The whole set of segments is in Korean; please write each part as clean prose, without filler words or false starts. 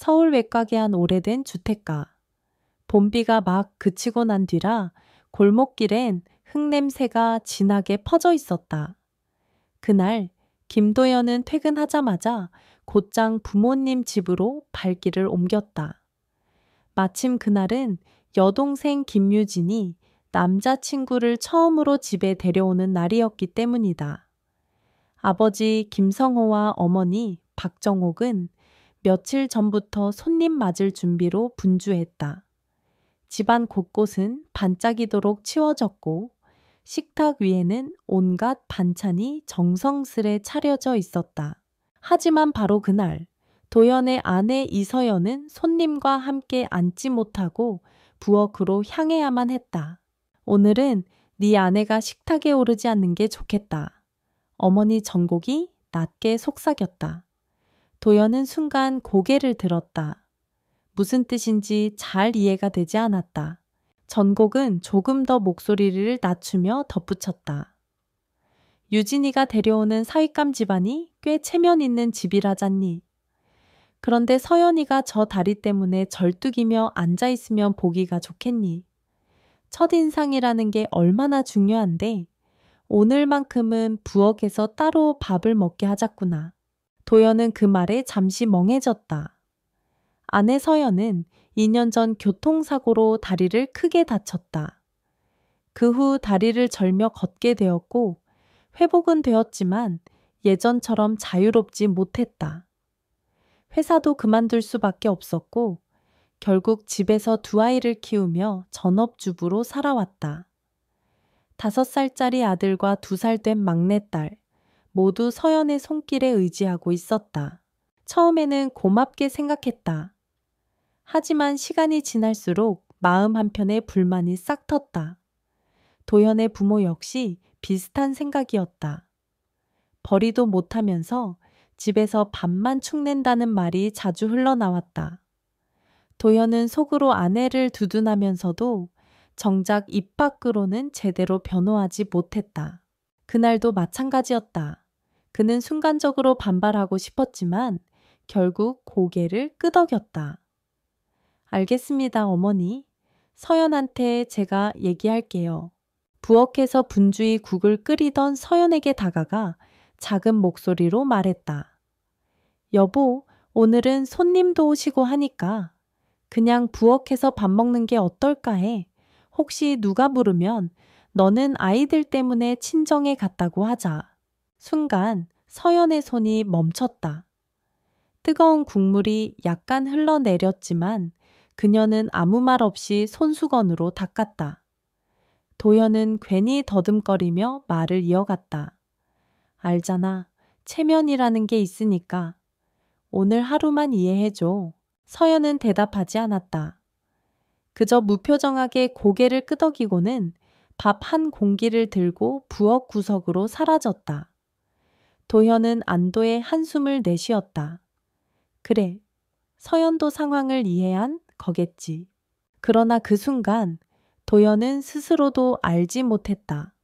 서울 외곽의 한 오래된 주택가. 봄비가 막 그치고 난 뒤라 골목길엔 흙냄새가 진하게 퍼져 있었다. 그날 김도연은 퇴근하자마자 곧장 부모님 집으로 발길을 옮겼다. 마침 그날은 여동생 김유진이 남자친구를 처음으로 집에 데려오는 날이었기 때문이다. 아버지 김성호와 어머니 박정옥은 며칠 전부터 손님 맞을 준비로 분주했다. 집안 곳곳은 반짝이도록 치워졌고 식탁 위에는 온갖 반찬이 정성스레 차려져 있었다. 하지만 바로 그날 도연의 아내 이서연은 손님과 함께 앉지 못하고 부엌으로 향해야만 했다. 오늘은 네 아내가 식탁에 오르지 않는 게 좋겠다. 어머니 정곡이 낮게 속삭였다. 도연은 순간 고개를 들었다. 무슨 뜻인지 잘 이해가 되지 않았다. 전곡은 조금 더 목소리를 낮추며 덧붙였다. 유진이가 데려오는 사윗감 집안이 꽤 체면 있는 집이라잖니. 그런데 서연이가 저 다리 때문에 절뚝이며 앉아있으면 보기가 좋겠니. 첫인상이라는 게 얼마나 중요한데 오늘만큼은 부엌에서 따로 밥을 먹게 하자꾸나. 도연은 그 말에 잠시 멍해졌다. 아내 서연은 2년 전 교통사고로 다리를 크게 다쳤다. 그 후 다리를 절며 걷게 되었고 회복은 되었지만 예전처럼 자유롭지 못했다. 회사도 그만둘 수밖에 없었고 결국 집에서 두 아이를 키우며 전업주부로 살아왔다. 5살짜리 아들과 2살 된 막내딸 모두 서연의 손길에 의지하고 있었다. 처음에는 고맙게 생각했다. 하지만 시간이 지날수록 마음 한편에 불만이 싹 텄다. 도연의 부모 역시 비슷한 생각이었다. 벌이도 못하면서 집에서 밥만 축낸다는 말이 자주 흘러나왔다. 도연은 속으로 아내를 두둔하면서도 정작 입 밖으로는 제대로 변호하지 못했다. 그날도 마찬가지였다. 그는 순간적으로 반발하고 싶었지만 결국 고개를 끄덕였다. 알겠습니다, 어머니. 서연한테 제가 얘기할게요. 부엌에서 분주히 국을 끓이던 서연에게 다가가 작은 목소리로 말했다. 여보, 오늘은 손님도 오시고 하니까 그냥 부엌에서 밥 먹는 게 어떨까 해. 혹시 누가 부르면 너는 아이들 때문에 친정에 갔다고 하자. 순간 서연의 손이 멈췄다. 뜨거운 국물이 약간 흘러내렸지만 그녀는 아무 말 없이 손수건으로 닦았다. 도연은 괜히 더듬거리며 말을 이어갔다. 알잖아. 체면이라는 게 있으니까. 오늘 하루만 이해해줘. 서연은 대답하지 않았다. 그저 무표정하게 고개를 끄덕이고는 밥 한 공기를 들고 부엌 구석으로 사라졌다. 도현은 안도의 한숨을 내쉬었다. 그래, 서연도 상황을 이해한 거겠지. 그러나 그 순간 도연은 스스로도 알지 못했다.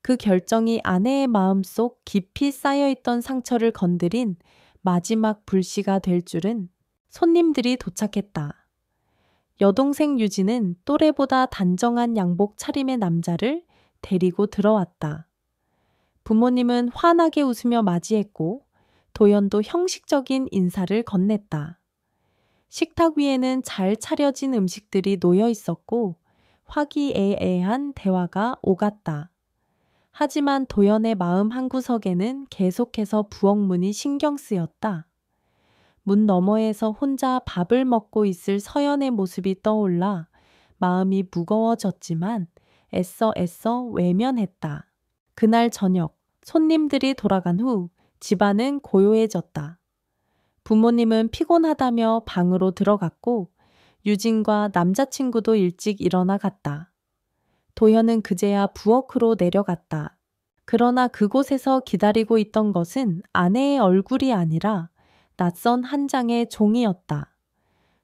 그 결정이 아내의 마음속 깊이 쌓여있던 상처를 건드린 마지막 불씨가 될 줄은. 손님들이 도착했다. 여동생 유진은 또래보다 단정한 양복 차림의 남자를 데리고 들어왔다. 부모님은 환하게 웃으며 맞이했고 도연도 형식적인 인사를 건넸다. 식탁 위에는 잘 차려진 음식들이 놓여 있었고 화기애애한 대화가 오갔다. 하지만 도연의 마음 한구석에는 계속해서 부엌문이 신경 쓰였다. 문 너머에서 혼자 밥을 먹고 있을 서연의 모습이 떠올라 마음이 무거워졌지만 애써 외면했다. 그날 저녁 손님들이 돌아간 후 집안은 고요해졌다. 부모님은 피곤하다며 방으로 들어갔고 유진과 남자친구도 일찍 일어나 갔다. 도연은 그제야 부엌으로 내려갔다. 그러나 그곳에서 기다리고 있던 것은 아내의 얼굴이 아니라 낯선 한 장의 종이었다.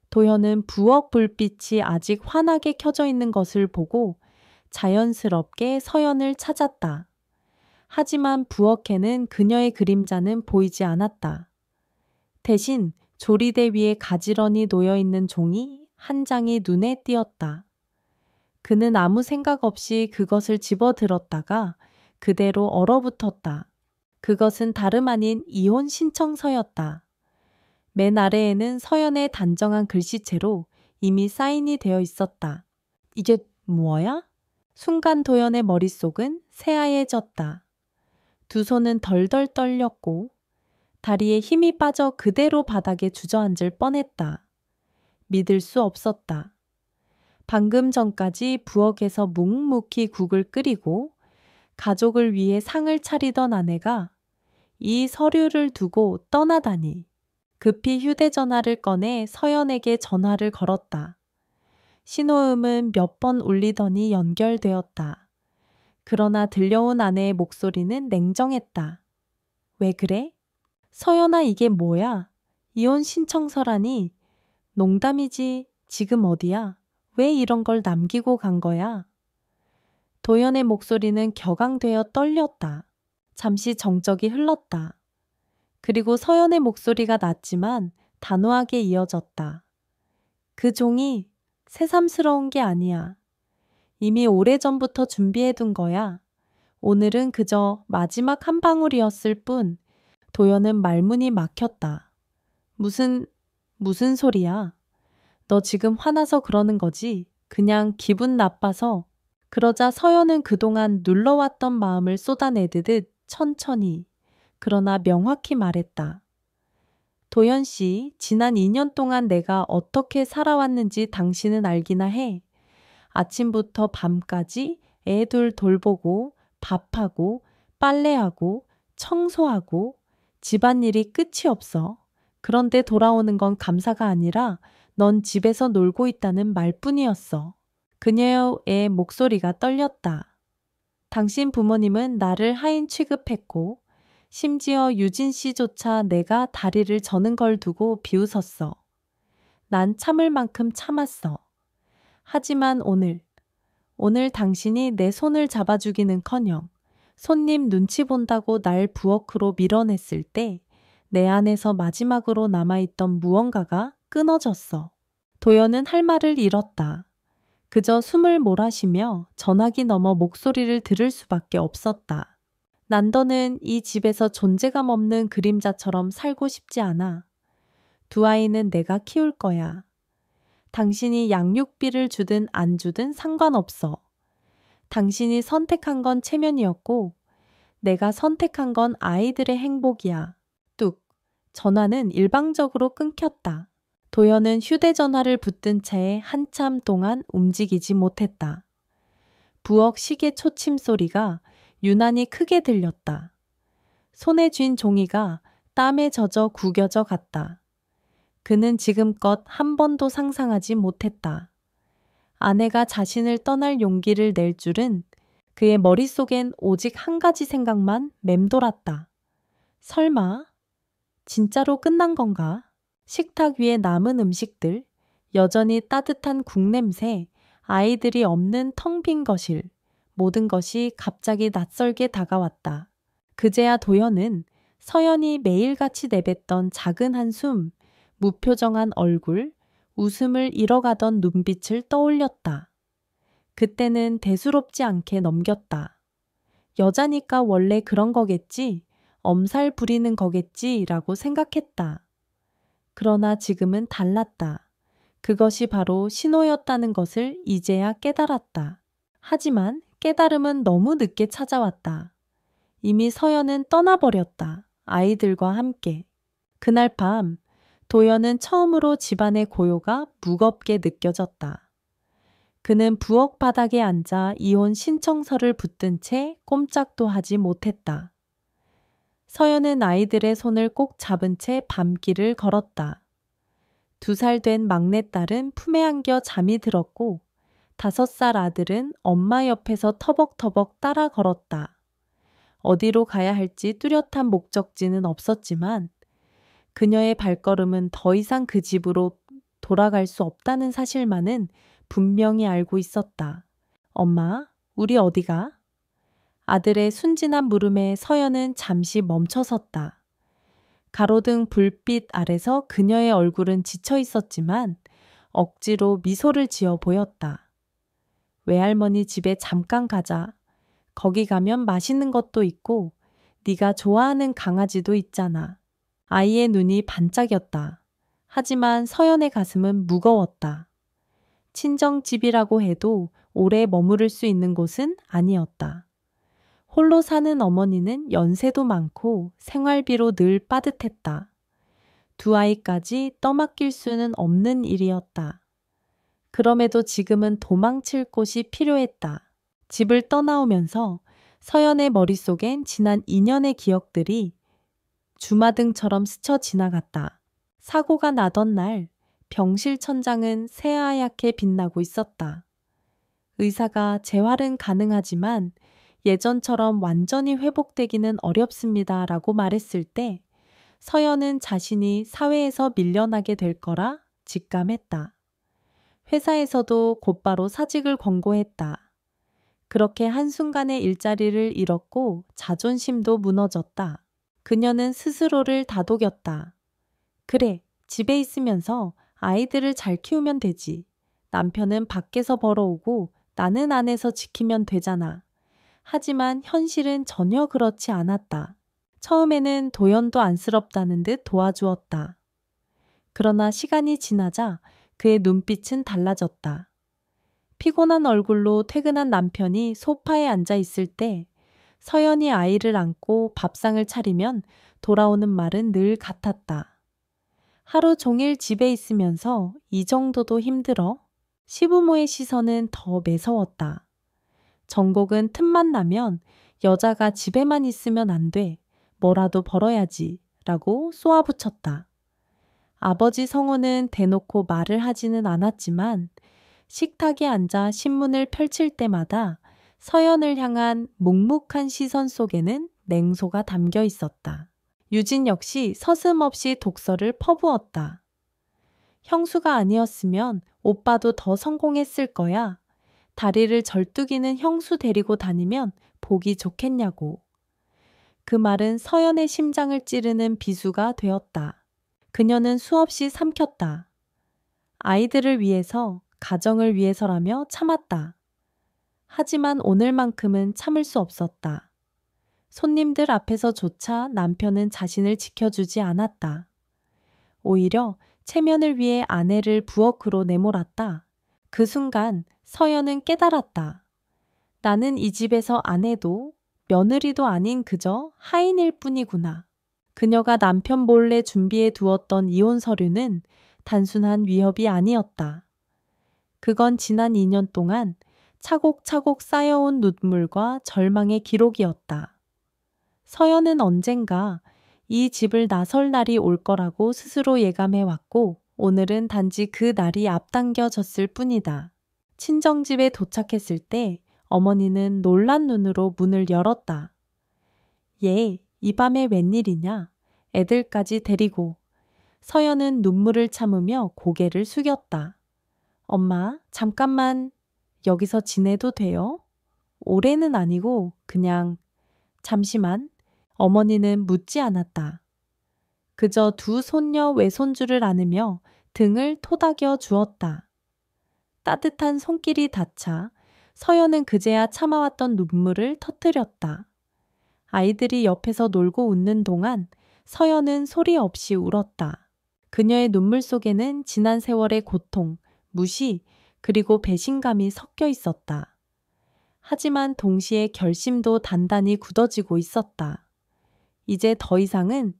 도연은 부엌 불빛이 아직 환하게 켜져 있는 것을 보고 자연스럽게 서연을 찾았다. 하지만 부엌에는 그녀의 그림자는 보이지 않았다. 대신 조리대 위에 가지런히 놓여있는 종이 한 장이 눈에 띄었다. 그는 아무 생각 없이 그것을 집어들었다가 그대로 얼어붙었다. 그것은 다름 아닌 이혼 신청서였다. 맨 아래에는 서연의 단정한 글씨체로 이미 사인이 되어 있었다. 이게 뭐야? 순간 도연의 머릿속은 새하얘졌다. 두 손은 덜덜 떨렸고 다리에 힘이 빠져 그대로 바닥에 주저앉을 뻔했다. 믿을 수 없었다. 방금 전까지 부엌에서 묵묵히 국을 끓이고 가족을 위해 상을 차리던 아내가 이 서류를 두고 떠나다니. 급히 휴대전화를 꺼내 서연에게 전화를 걸었다. 신호음은 몇 번 울리더니 연결되었다. 그러나 들려온 아내의 목소리는 냉정했다. 왜 그래? 서연아, 이게 뭐야? 이혼 신청서라니. 농담이지. 지금 어디야? 왜 이런 걸 남기고 간 거야? 도연의 목소리는 격앙되어 떨렸다. 잠시 정적이 흘렀다. 그리고 서연의 목소리가 낮지만 단호하게 이어졌다. 그 종이 새삼스러운 게 아니야. 이미 오래전부터 준비해둔 거야. 오늘은 그저 마지막 한 방울이었을 뿐. 도연은 말문이 막혔다. 무슨 소리야? 너 지금 화나서 그러는 거지? 그냥 기분 나빠서. 그러자 서연은 그동안 눌러왔던 마음을 쏟아내듯 천천히, 그러나 명확히 말했다. 도연 씨, 지난 2년 동안 내가 어떻게 살아왔는지 당신은 알기나 해. 아침부터 밤까지 애들 돌보고 밥하고 빨래하고 청소하고 집안일이 끝이 없어. 그런데 돌아오는 건 감사가 아니라 넌 집에서 놀고 있다는 말뿐이었어. 그녀의 목소리가 떨렸다. 당신 부모님은 나를 하인 취급했고 심지어 유진 씨조차 내가 다리를 저는 걸 두고 비웃었어. 난 참을 만큼 참았어. 하지만 오늘 당신이 내 손을 잡아주기는커녕 손님 눈치 본다고 날 부엌으로 밀어냈을 때 내 안에서 마지막으로 남아있던 무언가가 끊어졌어. 도연은 할 말을 잃었다. 그저 숨을 몰아쉬며 전화기 너머 목소리를 들을 수밖에 없었다. 난 더는 이 집에서 존재감 없는 그림자처럼 살고 싶지 않아. 두 아이는 내가 키울 거야. 당신이 양육비를 주든 안 주든 상관없어. 당신이 선택한 건 체면이었고 내가 선택한 건 아이들의 행복이야. 뚝. 전화는 일방적으로 끊겼다. 도연은 휴대전화를 붙든 채 한참 동안 움직이지 못했다. 부엌 시계 초침 소리가 유난히 크게 들렸다. 손에 쥔 종이가 땀에 젖어 구겨져 갔다. 그는 지금껏 한 번도 상상하지 못했다. 아내가 자신을 떠날 용기를 낼 줄은 그의 머릿속엔 오직 한 가지 생각만 맴돌았다. 설마 진짜로 끝난 건가? 식탁 위에 남은 음식들, 여전히 따뜻한 국 냄새, 아이들이 없는 텅 빈 거실, 모든 것이 갑자기 낯설게 다가왔다. 그제야 도연은 서연이 매일같이 내뱉던 작은 한숨, 무표정한 얼굴, 웃음을 잃어가던 눈빛을 떠올렸다. 그때는 대수롭지 않게 넘겼다. 여자니까 원래 그런 거겠지, 엄살 부리는 거겠지 라고 생각했다. 그러나 지금은 달랐다. 그것이 바로 신호였다는 것을 이제야 깨달았다. 하지만 깨달음은 너무 늦게 찾아왔다. 이미 서연은 떠나버렸다. 아이들과 함께. 그날 밤 도연은 처음으로 집안의 고요가 무겁게 느껴졌다. 그는 부엌 바닥에 앉아 이혼 신청서를 붙든 채 꼼짝도 하지 못했다. 서연은 아이들의 손을 꼭 잡은 채 밤길을 걸었다. 2살 된 막내딸은 품에 안겨 잠이 들었고 5살 아들은 엄마 옆에서 터벅터벅 따라 걸었다. 어디로 가야 할지 뚜렷한 목적지는 없었지만 그녀의 발걸음은 더 이상 그 집으로 돌아갈 수 없다는 사실만은 분명히 알고 있었다. 엄마, 우리 어디가? 아들의 순진한 물음에 서연은 잠시 멈춰섰다. 가로등 불빛 아래서 그녀의 얼굴은 지쳐 있었지만 억지로 미소를 지어 보였다. 외할머니 집에 잠깐 가자. 거기 가면 맛있는 것도 있고 네가 좋아하는 강아지도 있잖아. 아이의 눈이 반짝였다. 하지만 서연의 가슴은 무거웠다. 친정집이라고 해도 오래 머무를 수 있는 곳은 아니었다. 홀로 사는 어머니는 연세도 많고 생활비로 늘 빠듯했다. 두 아이까지 떠맡길 수는 없는 일이었다. 그럼에도 지금은 도망칠 곳이 필요했다. 집을 떠나오면서 서연의 머릿속엔 지난 2년의 기억들이 주마등처럼 스쳐 지나갔다. 사고가 나던 날 병실 천장은 새하얗게 빛나고 있었다. 의사가 재활은 가능하지만 예전처럼 완전히 회복되기는 어렵습니다 라고 말했을 때 서연은 자신이 사회에서 밀려나게 될 거라 직감했다. 회사에서도 곧바로 사직을 권고했다. 그렇게 한순간에 일자리를 잃었고 자존심도 무너졌다. 그녀는 스스로를 다독였다. 그래, 집에 있으면서 아이들을 잘 키우면 되지. 남편은 밖에서 벌어오고 나는 안에서 지키면 되잖아. 하지만 현실은 전혀 그렇지 않았다. 처음에는 도연도 안쓰럽다는 듯 도와주었다. 그러나 시간이 지나자 그의 눈빛은 달라졌다. 피곤한 얼굴로 퇴근한 남편이 소파에 앉아 있을 때 서연이 아이를 안고 밥상을 차리면 돌아오는 말은 늘 같았다. 하루 종일 집에 있으면서 이 정도도 힘들어? 시부모의 시선은 더 매서웠다. 정곡은 틈만 나면 여자가 집에만 있으면 안 돼. 뭐라도 벌어야지. 라고 쏘아붙였다. 아버지 성호는 대놓고 말을 하지는 않았지만 식탁에 앉아 신문을 펼칠 때마다 서연을 향한 묵묵한 시선 속에는 냉소가 담겨 있었다. 유진 역시 서슴없이 독서를 퍼부었다. 형수가 아니었으면 오빠도 더 성공했을 거야. 다리를 절뚝이는 형수 데리고 다니면 보기 좋겠냐고. 그 말은 서연의 심장을 찌르는 비수가 되었다. 그녀는 수없이 삼켰다. 아이들을 위해서, 가정을 위해서라며 참았다. 하지만 오늘만큼은 참을 수 없었다. 손님들 앞에서조차 남편은 자신을 지켜주지 않았다. 오히려 체면을 위해 아내를 부엌으로 내몰았다. 그 순간 서연은 깨달았다. 나는 이 집에서 아내도 며느리도 아닌 그저 하인일 뿐이구나. 그녀가 남편 몰래 준비해 두었던 이혼 서류는 단순한 위협이 아니었다. 그건 지난 2년 동안 차곡차곡 쌓여온 눈물과 절망의 기록이었다. 서연은 언젠가 이 집을 나설 날이 올 거라고 스스로 예감해왔고 오늘은 단지 그 날이 앞당겨졌을 뿐이다. 친정집에 도착했을 때 어머니는 놀란 눈으로 문을 열었다. 얘, 이 밤에 웬일이냐? 애들까지 데리고. 서연은 눈물을 참으며 고개를 숙였다. 엄마, 잠깐만 여기서 지내도 돼요? 오래는 아니고 그냥 잠시만. 어머니는 묻지 않았다. 그저 두 손녀 외손주를 안으며 등을 토닥여 주었다. 따뜻한 손길이 닿자 서연은 그제야 참아왔던 눈물을 터뜨렸다. 아이들이 옆에서 놀고 웃는 동안 서연은 소리 없이 울었다. 그녀의 눈물 속에는 지난 세월의 고통, 무시, 그리고 배신감이 섞여 있었다. 하지만 동시에 결심도 단단히 굳어지고 있었다. 이제 더 이상은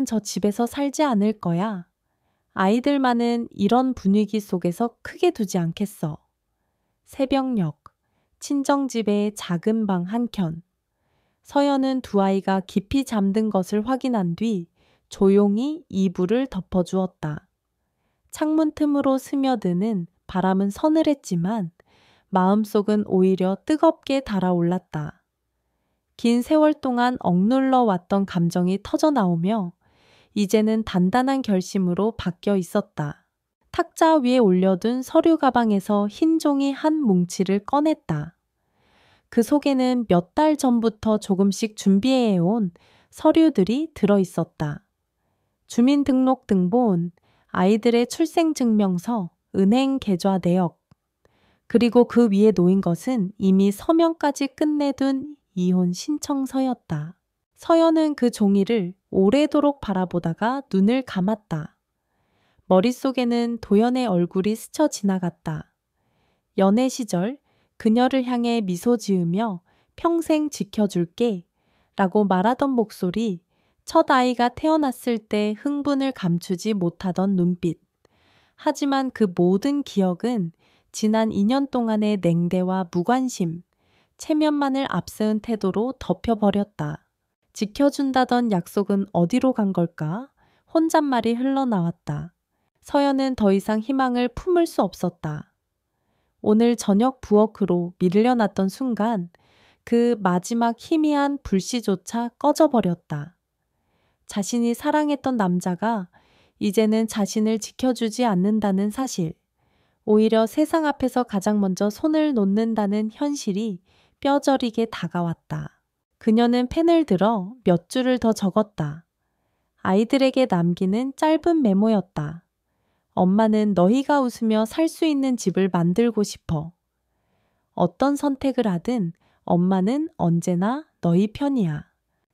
저 집에서 살지 않을 거야. 아이들만은 이런 분위기 속에서 크게 두지 않겠어. 새벽녘, 친정집의 작은 방 한켠. 서연은 두 아이가 깊이 잠든 것을 확인한 뒤 조용히 이불을 덮어주었다. 창문 틈으로 스며드는 바람은 서늘했지만 마음속은 오히려 뜨겁게 달아올랐다. 긴 세월 동안 억눌러 왔던 감정이 터져나오며 이제는 단단한 결심으로 바뀌어 있었다. 탁자 위에 올려둔 서류 가방에서 흰 종이 한 뭉치를 꺼냈다. 그 속에는 몇 달 전부터 조금씩 준비해온 서류들이 들어 있었다. 주민등록등본, 아이들의 출생증명서, 은행 계좌 내역, 그리고 그 위에 놓인 것은 이미 서명까지 끝내둔 이혼 신청서였다. 서연은 그 종이를 오래도록 바라보다가 눈을 감았다. 머릿속에는 도연의 얼굴이 스쳐 지나갔다. 연애 시절 그녀를 향해 미소 지으며 평생 지켜줄게 라고 말하던 목소리, 첫 아이가 태어났을 때 흥분을 감추지 못하던 눈빛. 하지만 그 모든 기억은 지난 2년 동안의 냉대와 무관심, 체면만을 앞세운 태도로 덮여버렸다. 지켜준다던 약속은 어디로 간 걸까? 혼잣말이 흘러나왔다. 서연은 더 이상 희망을 품을 수 없었다. 오늘 저녁 부엌으로 밀려났던 순간 그 마지막 희미한 불씨조차 꺼져버렸다. 자신이 사랑했던 남자가 이제는 자신을 지켜주지 않는다는 사실, 오히려 세상 앞에서 가장 먼저 손을 놓는다는 현실이 뼈저리게 다가왔다. 그녀는 펜을 들어 몇 줄을 더 적었다. 아이들에게 남기는 짧은 메모였다. 엄마는 너희가 웃으며 살 수 있는 집을 만들고 싶어. 어떤 선택을 하든 엄마는 언제나 너희 편이야.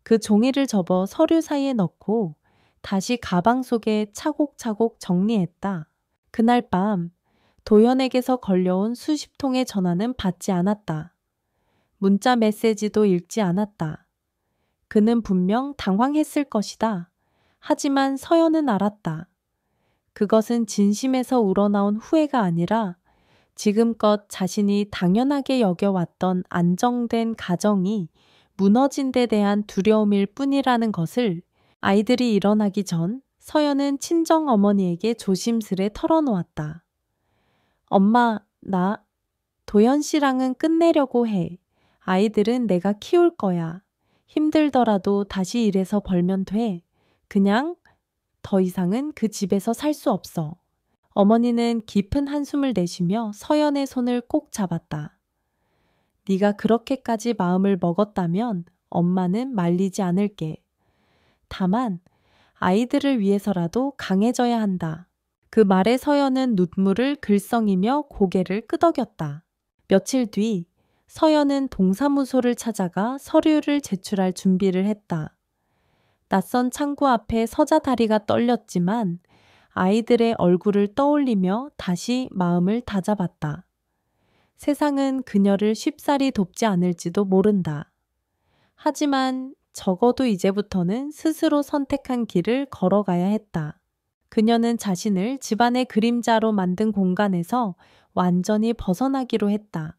그 종이를 접어 서류 사이에 넣고 다시 가방 속에 차곡차곡 정리했다. 그날 밤 도연에게서 걸려온 수십 통의 전화는 받지 않았다. 문자 메시지도 읽지 않았다. 그는 분명 당황했을 것이다. 하지만 서연은 알았다. 그것은 진심에서 우러나온 후회가 아니라 지금껏 자신이 당연하게 여겨왔던 안정된 가정이 무너진 데 대한 두려움일 뿐이라는 것을 아이들이 일어나기 전 서연은 친정 어머니에게 조심스레 털어놓았다. 엄마, 나 도연 씨랑은 끝내려고 해. 아이들은 내가 키울 거야. 힘들더라도 다시 일해서 벌면 돼. 그냥 더 이상은 그 집에서 살 수 없어. 어머니는 깊은 한숨을 내쉬며 서연의 손을 꼭 잡았다. 네가 그렇게까지 마음을 먹었다면 엄마는 말리지 않을게. 다만 아이들을 위해서라도 강해져야 한다. 그 말에 서연은 눈물을 글썽이며 고개를 끄덕였다. 며칠 뒤 서연은 동사무소를 찾아가 서류를 제출할 준비를 했다. 낯선 창구 앞에 서자 다리가 떨렸지만 아이들의 얼굴을 떠올리며 다시 마음을 다잡았다. 세상은 그녀를 쉽사리 돕지 않을지도 모른다. 하지만 적어도 이제부터는 스스로 선택한 길을 걸어가야 했다. 그녀는 자신을 집안의 그림자로 만든 공간에서 완전히 벗어나기로 했다.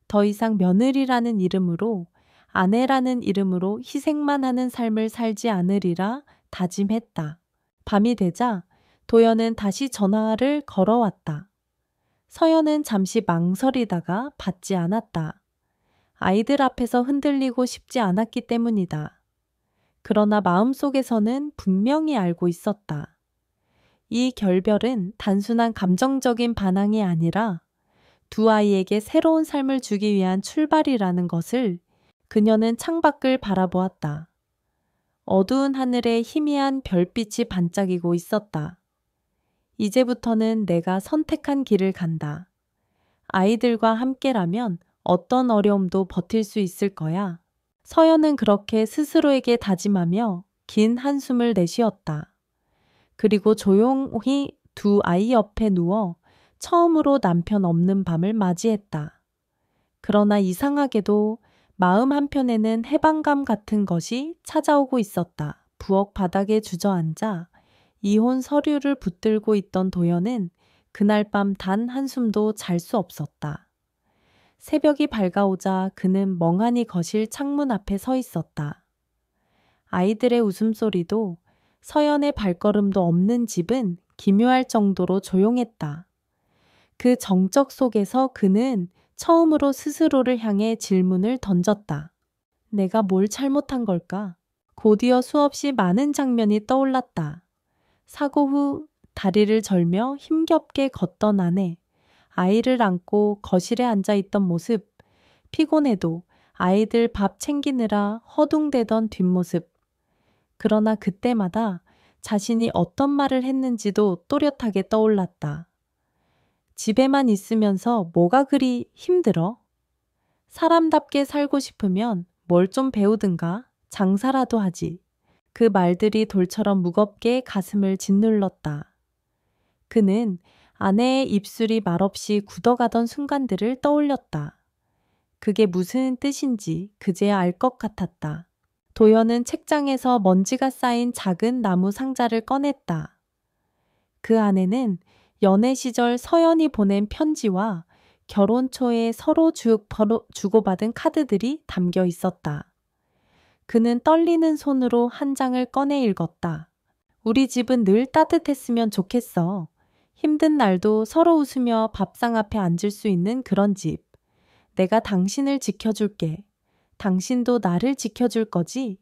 더 이상 며느리라는 이름으로, 아내라는 이름으로 희생만 하는 삶을 살지 않으리라 다짐했다. 밤이 되자 도연은 다시 전화를 걸어왔다. 서연은 잠시 망설이다가 받지 않았다. 아이들 앞에서 흔들리고 싶지 않았기 때문이다. 그러나 마음속에서는 분명히 알고 있었다. 이 결별은 단순한 감정적인 반항이 아니라 두 아이에게 새로운 삶을 주기 위한 출발이라는 것을 그녀는 창밖을 바라보았다. 어두운 하늘에 희미한 별빛이 반짝이고 있었다. 이제부터는 내가 선택한 길을 간다. 아이들과 함께라면 어떤 어려움도 버틸 수 있을 거야. 서연은 그렇게 스스로에게 다짐하며 긴 한숨을 내쉬었다. 그리고 조용히 두 아이 옆에 누워 처음으로 남편 없는 밤을 맞이했다. 그러나 이상하게도 마음 한편에는 해방감 같은 것이 찾아오고 있었다. 부엌 바닥에 주저앉아 이혼 서류를 붙들고 있던 도연은 그날 밤 단 한숨도 잘 수 없었다. 새벽이 밝아오자 그는 멍하니 거실 창문 앞에 서 있었다. 아이들의 웃음소리도 서연의 발걸음도 없는 집은 기묘할 정도로 조용했다. 그 정적 속에서 그는 처음으로 스스로를 향해 질문을 던졌다. 내가 뭘 잘못한 걸까? 곧이어 수없이 많은 장면이 떠올랐다. 사고 후 다리를 절며 힘겹게 걷던 아내, 아이를 안고 거실에 앉아있던 모습, 피곤해도 아이들 밥 챙기느라 허둥대던 뒷모습. 그러나 그때마다 자신이 어떤 말을 했는지도 또렷하게 떠올랐다. 집에만 있으면서 뭐가 그리 힘들어? 사람답게 살고 싶으면 뭘 좀 배우든가 장사라도 하지. 그 말들이 돌처럼 무겁게 가슴을 짓눌렀다. 그는 아내의 입술이 말없이 굳어가던 순간들을 떠올렸다. 그게 무슨 뜻인지 그제야 알 것 같았다. 도연은 책장에서 먼지가 쌓인 작은 나무 상자를 꺼냈다. 그 안에는 연애 시절 서연이 보낸 편지와 결혼 초에 서로 주고받은 카드들이 담겨 있었다. 그는 떨리는 손으로 한 장을 꺼내 읽었다. 우리 집은 늘 따뜻했으면 좋겠어. 힘든 날도 서로 웃으며 밥상 앞에 앉을 수 있는 그런 집. 내가 당신을 지켜줄게. 당신도 나를 지켜줄 거지?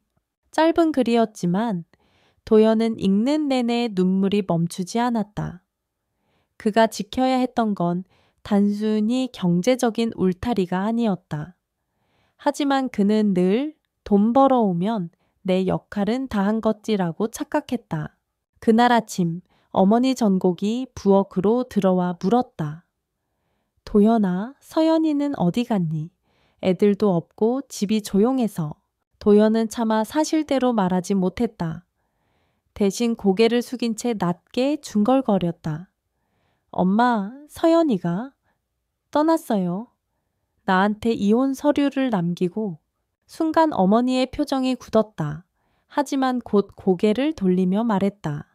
짧은 글이었지만 도연은 읽는 내내 눈물이 멈추지 않았다. 그가 지켜야 했던 건 단순히 경제적인 울타리가 아니었다. 하지만 그는 늘 돈 벌어오면 내 역할은 다한 것이라고 착각했다. 그날 아침 어머니 전곡이 부엌으로 들어와 물었다. 도연아, 서연이는 어디 갔니? 애들도 없고 집이 조용해서. 도연은 차마 사실대로 말하지 못했다. 대신 고개를 숙인 채 낮게 중얼거렸다. 엄마, 서연이가 떠났어요. 나한테 이혼 서류를 남기고. 순간 어머니의 표정이 굳었다. 하지만 곧 고개를 돌리며 말했다.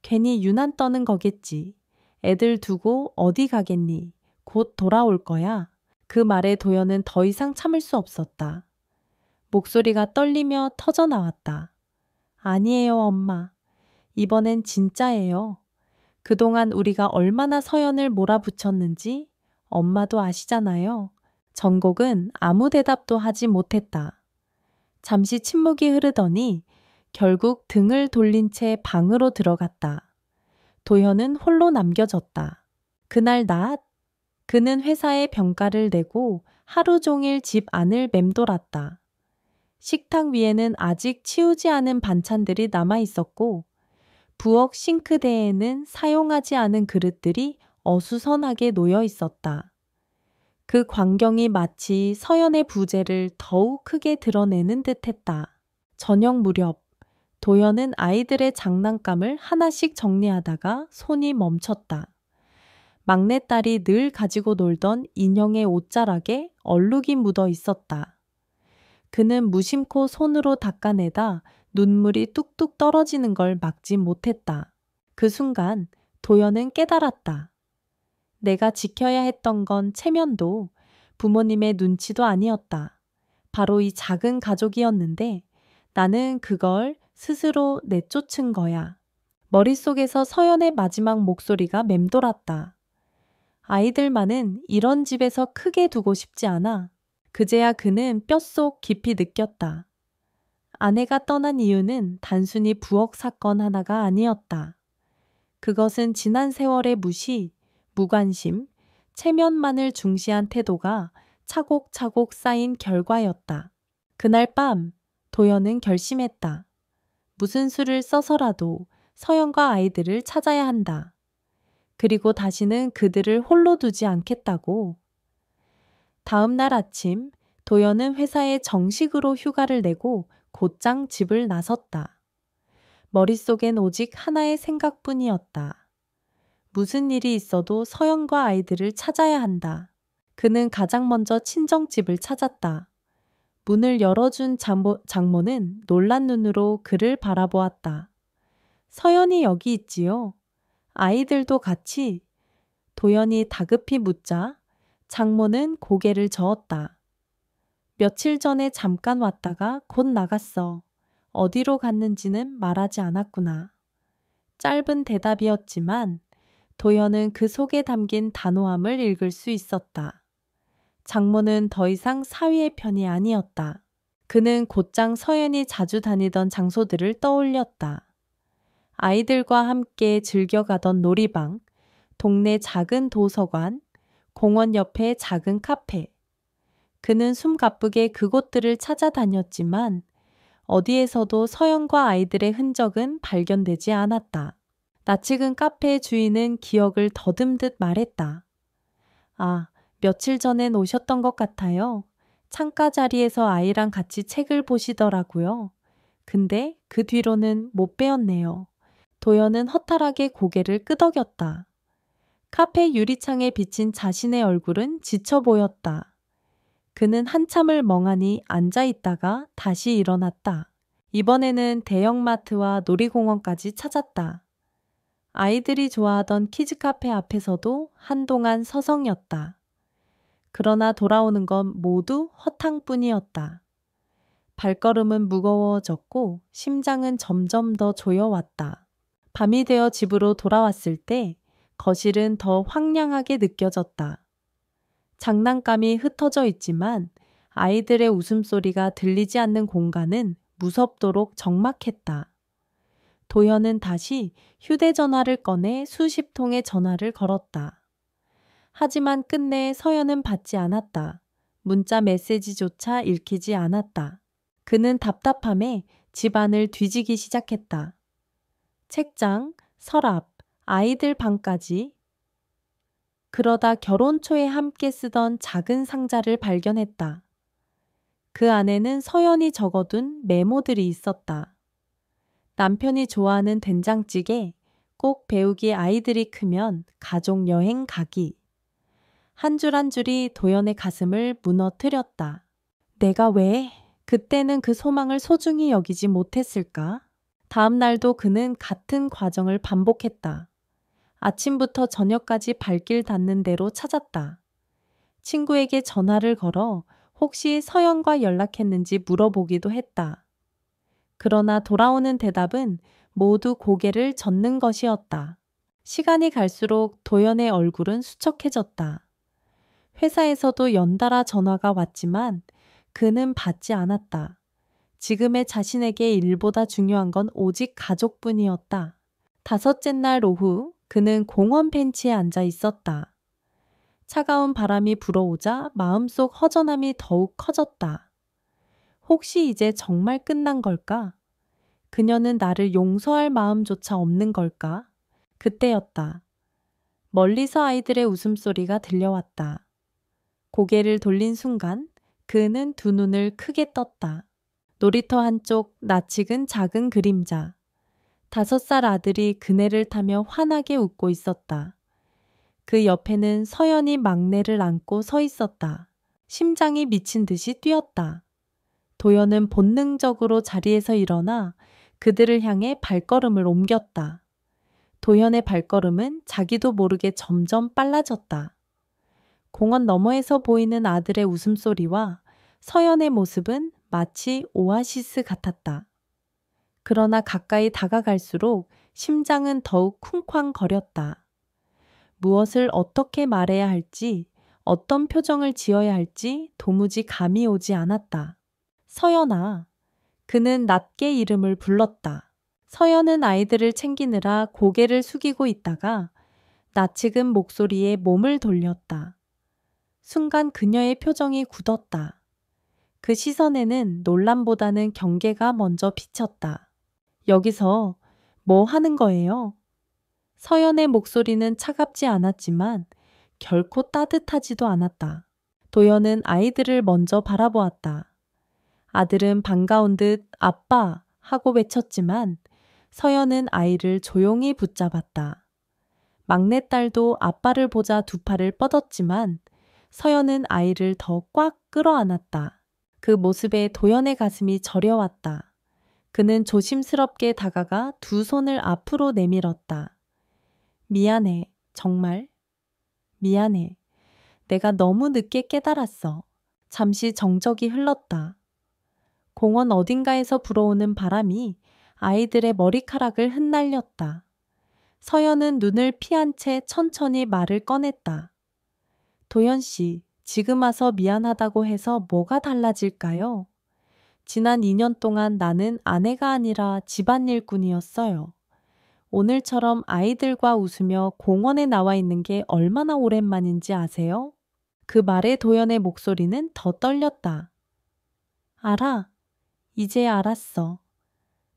괜히 유난 떠는 거겠지. 애들 두고 어디 가겠니? 곧 돌아올 거야. 그 말에 도연은 더 이상 참을 수 없었다. 목소리가 떨리며 터져 나왔다. 아니에요, 엄마. 이번엔 진짜예요. 그동안 우리가 얼마나 서연을 몰아붙였는지 엄마도 아시잖아요. 전곡은 아무 대답도 하지 못했다. 잠시 침묵이 흐르더니 결국 등을 돌린 채 방으로 들어갔다. 도현은 홀로 남겨졌다. 그날 낮, 그는 회사에 병가를 내고 하루 종일 집 안을 맴돌았다. 식탁 위에는 아직 치우지 않은 반찬들이 남아 있었고 부엌 싱크대에는 사용하지 않은 그릇들이 어수선하게 놓여 있었다. 그 광경이 마치 서연의 부재를 더욱 크게 드러내는 듯했다. 저녁 무렵 도연은 아이들의 장난감을 하나씩 정리하다가 손이 멈췄다. 막내딸이 늘 가지고 놀던 인형의 옷자락에 얼룩이 묻어 있었다. 그는 무심코 손으로 닦아내다 눈물이 뚝뚝 떨어지는 걸 막지 못했다. 그 순간 도연은 깨달았다. 내가 지켜야 했던 건 체면도 부모님의 눈치도 아니었다. 바로 이 작은 가족이었는데 나는 그걸 스스로 내쫓은 거야. 머릿속에서 서연의 마지막 목소리가 맴돌았다. 아이들만은 이런 집에서 크게 두고 싶지 않아. 그제야 그는 뼛속 깊이 느꼈다. 아내가 떠난 이유는 단순히 부엌 사건 하나가 아니었다. 그것은 지난 세월의 무시, 무관심, 체면만을 중시한 태도가 차곡차곡 쌓인 결과였다. 그날 밤 도연은 결심했다. 무슨 수를 써서라도 서연과 아이들을 찾아야 한다. 그리고 다시는 그들을 홀로 두지 않겠다고. 다음 날 아침 도연은 회사에 정식으로 휴가를 내고 곧장 집을 나섰다. 머릿속엔 오직 하나의 생각뿐이었다. 무슨 일이 있어도 서연과 아이들을 찾아야 한다. 그는 가장 먼저 친정집을 찾았다. 문을 열어준 장모는 놀란 눈으로 그를 바라보았다. 서연이 여기 있지요. 아이들도 같이. 도연이 다급히 묻자 장모는 고개를 저었다. 며칠 전에 잠깐 왔다가 곧 나갔어. 어디로 갔는지는 말하지 않았구나. 짧은 대답이었지만 도연은 그 속에 담긴 단호함을 읽을 수 있었다. 장모는 더 이상 사위의 편이 아니었다. 그는 곧장 서연이 자주 다니던 장소들을 떠올렸다. 아이들과 함께 즐겨가던 놀이방, 동네 작은 도서관, 공원 옆의 작은 카페. 그는 숨가쁘게 그곳들을 찾아다녔지만 어디에서도 서연과 아이들의 흔적은 발견되지 않았다. 낯익은 카페의 주인은 기억을 더듬듯 말했다. 아, 며칠 전엔 오셨던 것 같아요. 창가 자리에서 아이랑 같이 책을 보시더라고요. 근데 그 뒤로는 못 뵈었네요. 도연은 허탈하게 고개를 끄덕였다. 카페 유리창에 비친 자신의 얼굴은 지쳐 보였다. 그는 한참을 멍하니 앉아 있다가 다시 일어났다. 이번에는 대형마트와 놀이공원까지 찾았다. 아이들이 좋아하던 키즈카페 앞에서도 한동안 서성였다. 그러나 돌아오는 건 모두 허탕뿐이었다. 발걸음은 무거워졌고 심장은 점점 더 조여왔다. 밤이 되어 집으로 돌아왔을 때 거실은 더 황량하게 느껴졌다. 장난감이 흩어져 있지만 아이들의 웃음소리가 들리지 않는 공간은 무섭도록 적막했다. 도현은 다시 휴대전화를 꺼내 수십 통의 전화를 걸었다. 하지만 끝내 서연은 받지 않았다. 문자 메시지조차 읽히지 않았다. 그는 답답함에 집안을 뒤지기 시작했다. 책장, 서랍, 아이들 방까지. 그러다 결혼 초에 함께 쓰던 작은 상자를 발견했다. 그 안에는 서연이 적어둔 메모들이 있었다. 남편이 좋아하는 된장찌개, 꼭 배우기 아이들이 크면 가족 여행 가기. 한 줄 한 줄이 도연의 가슴을 무너뜨렸다. 내가 왜 그때는 그 소망을 소중히 여기지 못했을까? 다음 날도 그는 같은 과정을 반복했다. 아침부터 저녁까지 발길 닿는 대로 찾았다. 친구에게 전화를 걸어 혹시 서연과 연락했는지 물어보기도 했다. 그러나 돌아오는 대답은 모두 고개를 젓는 것이었다. 시간이 갈수록 도연의 얼굴은 수척해졌다. 회사에서도 연달아 전화가 왔지만 그는 받지 않았다. 지금의 자신에게 일보다 중요한 건 오직 가족뿐이었다. 다섯째 날 오후 그는 공원 벤치에 앉아 있었다. 차가운 바람이 불어오자 마음속 허전함이 더욱 커졌다. 혹시 이제 정말 끝난 걸까? 그녀는 나를 용서할 마음조차 없는 걸까? 그때였다. 멀리서 아이들의 웃음소리가 들려왔다. 고개를 돌린 순간 그는 두 눈을 크게 떴다. 놀이터 한쪽 낯익은 작은 그림자. 5살 아들이 그네를 타며 환하게 웃고 있었다. 그 옆에는 서연이 막내를 안고 서 있었다. 심장이 미친 듯이 뛰었다. 도연은 본능적으로 자리에서 일어나 그들을 향해 발걸음을 옮겼다. 도연의 발걸음은 자기도 모르게 점점 빨라졌다. 공원 너머에서 보이는 아들의 웃음소리와 서연의 모습은 마치 오아시스 같았다. 그러나 가까이 다가갈수록 심장은 더욱 쿵쾅거렸다. 무엇을 어떻게 말해야 할지, 어떤 표정을 지어야 할지 도무지 감이 오지 않았다. 서연아. 그는 낮게 이름을 불렀다. 서연은 아이들을 챙기느라 고개를 숙이고 있다가 낯익은 목소리에 몸을 돌렸다. 순간 그녀의 표정이 굳었다. 그 시선에는 놀람보다는 경계가 먼저 비쳤다. 여기서 뭐 하는 거예요? 서연의 목소리는 차갑지 않았지만 결코 따뜻하지도 않았다. 도연은 아이들을 먼저 바라보았다. 아들은 반가운 듯 아빠 하고 외쳤지만 서연은 아이를 조용히 붙잡았다. 막내딸도 아빠를 보자 두 팔을 뻗었지만 서연은 아이를 더 꽉 끌어안았다. 그 모습에 도연의 가슴이 저려왔다. 그는 조심스럽게 다가가 두 손을 앞으로 내밀었다. 미안해, 정말. 미안해. 내가 너무 늦게 깨달았어. 잠시 정적이 흘렀다. 공원 어딘가에서 불어오는 바람이 아이들의 머리카락을 흩날렸다. 서연은 눈을 피한 채 천천히 말을 꺼냈다. 도연 씨, 지금 와서 미안하다고 해서 뭐가 달라질까요? 지난 2년 동안 나는 아내가 아니라 집안일꾼이었어요. 오늘처럼 아이들과 웃으며 공원에 나와 있는 게 얼마나 오랜만인지 아세요? 그 말에 도연의 목소리는 더 떨렸다. 알아. 이제 알았어.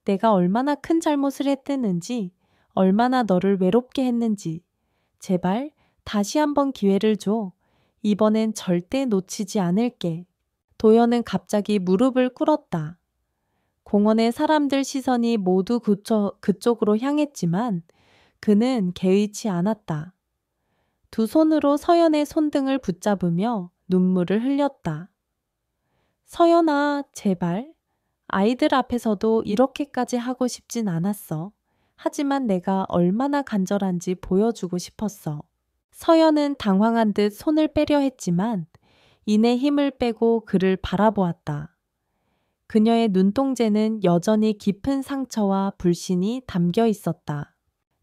내가 얼마나 큰 잘못을 했댔는지, 얼마나 너를 외롭게 했는지. 제발 다시 한번 기회를 줘. 이번엔 절대 놓치지 않을게. 도연은 갑자기 무릎을 꿇었다. 공원의 사람들 시선이 모두 그쪽으로 향했지만 그는 개의치 않았다. 두 손으로 서연의 손등을 붙잡으며 눈물을 흘렸다. 서연아, 제발. 아이들 앞에서도 이렇게까지 하고 싶진 않았어. 하지만 내가 얼마나 간절한지 보여주고 싶었어. 서연은 당황한 듯 손을 빼려 했지만 이내 힘을 빼고 그를 바라보았다. 그녀의 눈동자는 여전히 깊은 상처와 불신이 담겨 있었다.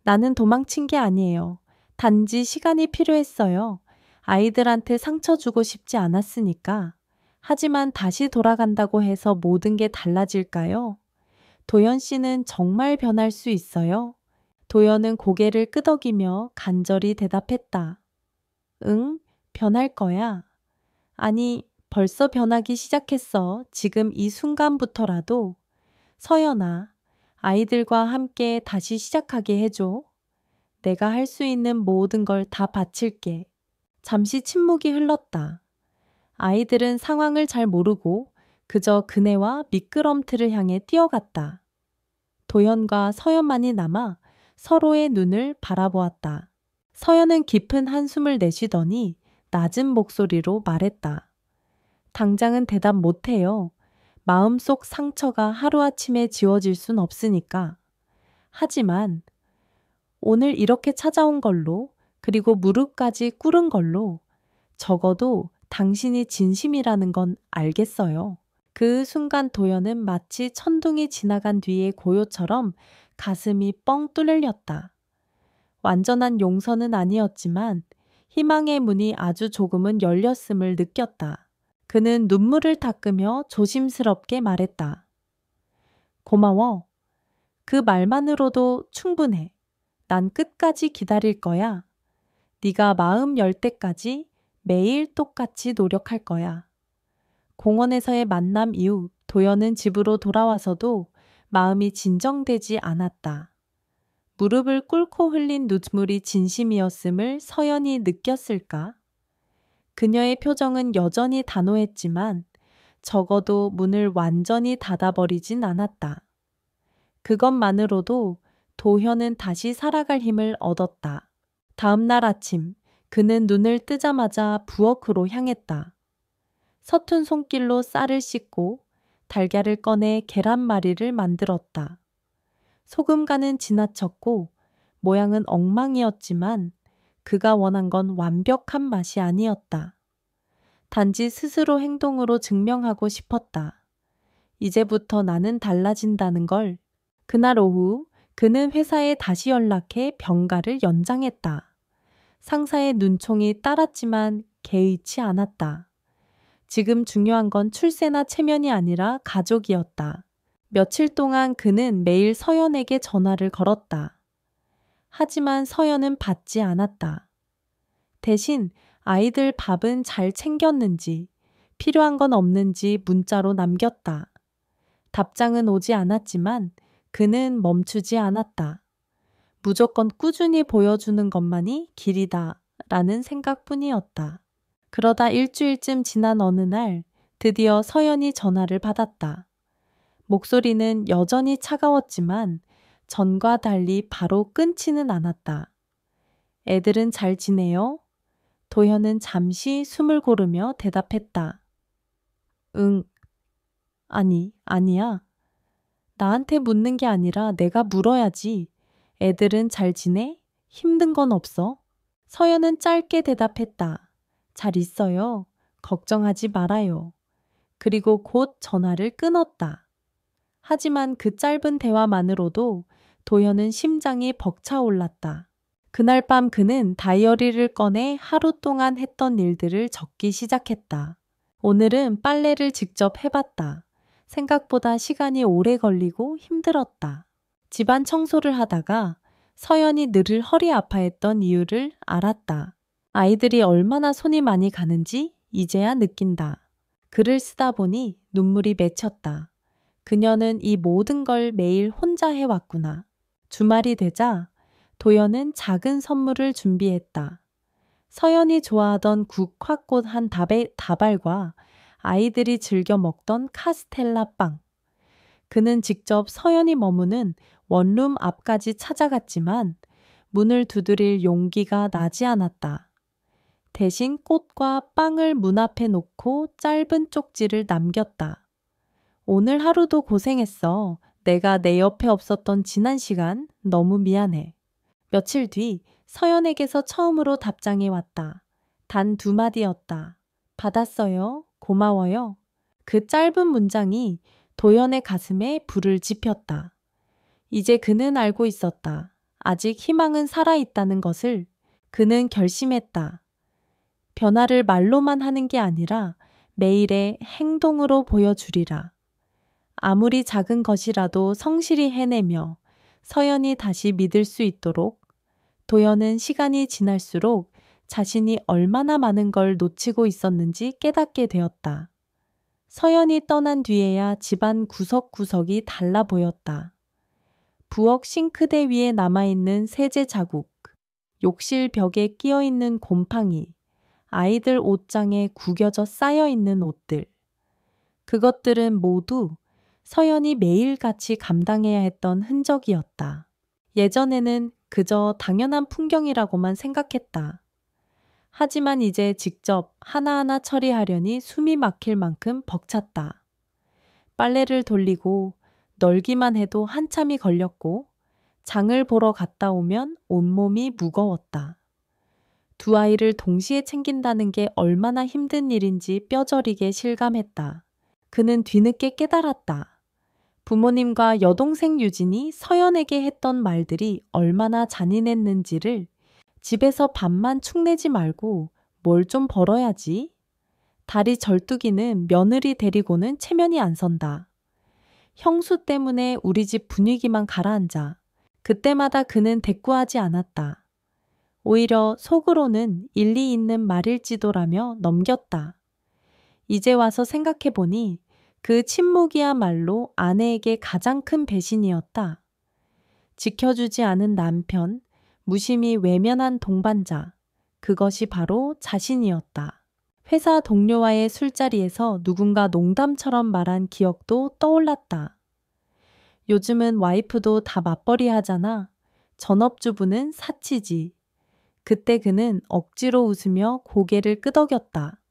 나는 도망친 게 아니에요. 단지 시간이 필요했어요. 아이들한테 상처 주고 싶지 않았으니까. 하지만 다시 돌아간다고 해서 모든 게 달라질까요? 도연 씨는 정말 변할 수 있어요? 도연은 고개를 끄덕이며 간절히 대답했다. 응, 변할 거야. 아니, 벌써 변하기 시작했어. 지금 이 순간부터라도. 서연아, 아이들과 함께 다시 시작하게 해줘. 내가 할 수 있는 모든 걸 다 바칠게. 잠시 침묵이 흘렀다. 아이들은 상황을 잘 모르고 그저 그네와 미끄럼틀을 향해 뛰어갔다. 도연과 서연만이 남아 서로의 눈을 바라보았다. 서연은 깊은 한숨을 내쉬더니 낮은 목소리로 말했다. 당장은 대답 못해요. 마음속 상처가 하루아침에 지워질 순 없으니까. 하지만 오늘 이렇게 찾아온 걸로, 그리고 무릎까지 꿇은 걸로 적어도 당신이 진심이라는 건 알겠어요. 그 순간 도연은 마치 천둥이 지나간 뒤의 고요처럼 가슴이 뻥 뚫렸다. 완전한 용서는 아니었지만 희망의 문이 아주 조금은 열렸음을 느꼈다. 그는 눈물을 닦으며 조심스럽게 말했다. 고마워. 그 말만으로도 충분해. 난 끝까지 기다릴 거야. 네가 마음 열 때까지 매일 똑같이 노력할 거야. 공원에서의 만남 이후 도연은 집으로 돌아와서도 마음이 진정되지 않았다. 무릎을 꿇고 흘린 눈물이 진심이었음을 서연이 느꼈을까? 그녀의 표정은 여전히 단호했지만 적어도 문을 완전히 닫아버리진 않았다. 그것만으로도 도현은 다시 살아갈 힘을 얻었다. 다음 날 아침 그는 눈을 뜨자마자 부엌으로 향했다. 서툰 손길로 쌀을 씻고 달걀을 꺼내 계란말이를 만들었다. 소금간은 지나쳤고 모양은 엉망이었지만 그가 원한 건 완벽한 맛이 아니었다. 단지 스스로 행동으로 증명하고 싶었다. 이제부터 나는 달라진다는 걸. 그날 오후 그는 회사에 다시 연락해 병가를 연장했다. 상사의 눈총이 따랐지만 개의치 않았다. 지금 중요한 건 출세나 체면이 아니라 가족이었다. 며칠 동안 그는 매일 서연에게 전화를 걸었다. 하지만 서연은 받지 않았다. 대신 아이들 밥은 잘 챙겼는지, 필요한 건 없는지 문자로 남겼다. 답장은 오지 않았지만 그는 멈추지 않았다. 무조건 꾸준히 보여주는 것만이 길이다 라는 생각뿐이었다. 그러다 일주일쯤 지난 어느 날 드디어 서연이 전화를 받았다. 목소리는 여전히 차가웠지만 전과 달리 바로 끊지는 않았다. 애들은 잘 지내요? 도현은 잠시 숨을 고르며 대답했다. 응. 아니야. 나한테 묻는 게 아니라 내가 물어야지. 애들은 잘 지내? 힘든 건 없어? 서연은 짧게 대답했다. 잘 있어요. 걱정하지 말아요. 그리고 곧 전화를 끊었다. 하지만 그 짧은 대화만으로도 도현은 심장이 벅차올랐다. 그날 밤 그는 다이어리를 꺼내 하루 동안 했던 일들을 적기 시작했다. 오늘은 빨래를 직접 해봤다. 생각보다 시간이 오래 걸리고 힘들었다. 집안 청소를 하다가 서연이 늘 허리 아파했던 이유를 알았다. 아이들이 얼마나 손이 많이 가는지 이제야 느낀다. 글을 쓰다 보니 눈물이 맺혔다. 그녀는 이 모든 걸 매일 혼자 해왔구나. 주말이 되자 도연은 작은 선물을 준비했다. 서연이 좋아하던 국화꽃 한 다발과 아이들이 즐겨 먹던 카스텔라 빵. 그는 직접 서연이 머무는 원룸 앞까지 찾아갔지만 문을 두드릴 용기가 나지 않았다. 대신 꽃과 빵을 문 앞에 놓고 짧은 쪽지를 남겼다. 오늘 하루도 고생했어. 내가 내 옆에 없었던 지난 시간 너무 미안해. 며칠 뒤 서연에게서 처음으로 답장이 왔다. 단 2마디였다. 받았어요. 고마워요. 그 짧은 문장이 도연의 가슴에 불을 지폈다. 이제 그는 알고 있었다. 아직 희망은 살아있다는 것을. 그는 결심했다. 변화를 말로만 하는 게 아니라 매일의 행동으로 보여주리라. 아무리 작은 것이라도 성실히 해내며 서연이 다시 믿을 수 있도록 도연은 시간이 지날수록 자신이 얼마나 많은 걸 놓치고 있었는지 깨닫게 되었다. 서연이 떠난 뒤에야 집안 구석구석이 달라 보였다. 부엌 싱크대 위에 남아있는 세제 자국, 욕실 벽에 끼어있는 곰팡이, 아이들 옷장에 구겨져 쌓여있는 옷들. 그것들은 모두 서연이 매일같이 감당해야 했던 흔적이었다. 예전에는 그저 당연한 풍경이라고만 생각했다. 하지만 이제 직접 하나하나 처리하려니 숨이 막힐 만큼 벅찼다. 빨래를 돌리고 널기만 해도 한참이 걸렸고 장을 보러 갔다 오면 온몸이 무거웠다. 2아이를 동시에 챙긴다는 게 얼마나 힘든 일인지 뼈저리게 실감했다. 그는 뒤늦게 깨달았다. 부모님과 여동생 유진이 서연에게 했던 말들이 얼마나 잔인했는지를. 집에서 밥만 축내지 말고 뭘 좀 벌어야지. 다리 절뚝이는 며느리 데리고는 체면이 안 선다. 형수 때문에 우리 집 분위기만 가라앉아. 그때마다 그는 대꾸하지 않았다. 오히려 속으로는 일리 있는 말일지도라며 넘겼다. 이제 와서 생각해보니 그 침묵이야말로 아내에게 가장 큰 배신이었다. 지켜주지 않은 남편, 무심히 외면한 동반자, 그것이 바로 자신이었다. 회사 동료와의 술자리에서 누군가 농담처럼 말한 기억도 떠올랐다. 요즘은 와이프도 다 맞벌이 하잖아. 전업주부는 사치지. 그때 그는 억지로 웃으며 고개를 끄덕였다.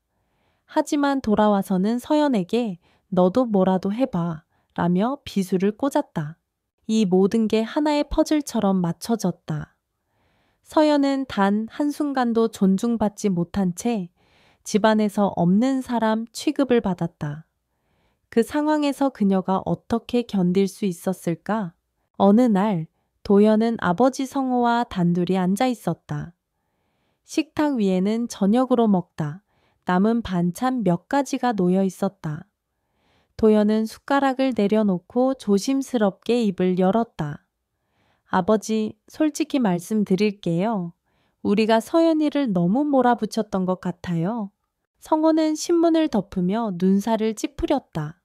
하지만 돌아와서는 서연에게 너도 뭐라도 해봐 라며 비수를 꽂았다. 이 모든 게 하나의 퍼즐처럼 맞춰졌다. 서연은 단 한순간도 존중받지 못한 채 집안에서 없는 사람 취급을 받았다. 그 상황에서 그녀가 어떻게 견딜 수 있었을까? 어느 날 도연은 아버지 성호와 단둘이 앉아 있었다. 식탁 위에는 저녁으로 먹다 남은 반찬 몇 가지가 놓여 있었다. 도연은 숟가락을 내려놓고 조심스럽게 입을 열었다. 아버지, 솔직히 말씀드릴게요. 우리가 서연이를 너무 몰아붙였던 것 같아요. 성호는 신문을 덮으며 눈살을 찌푸렸다.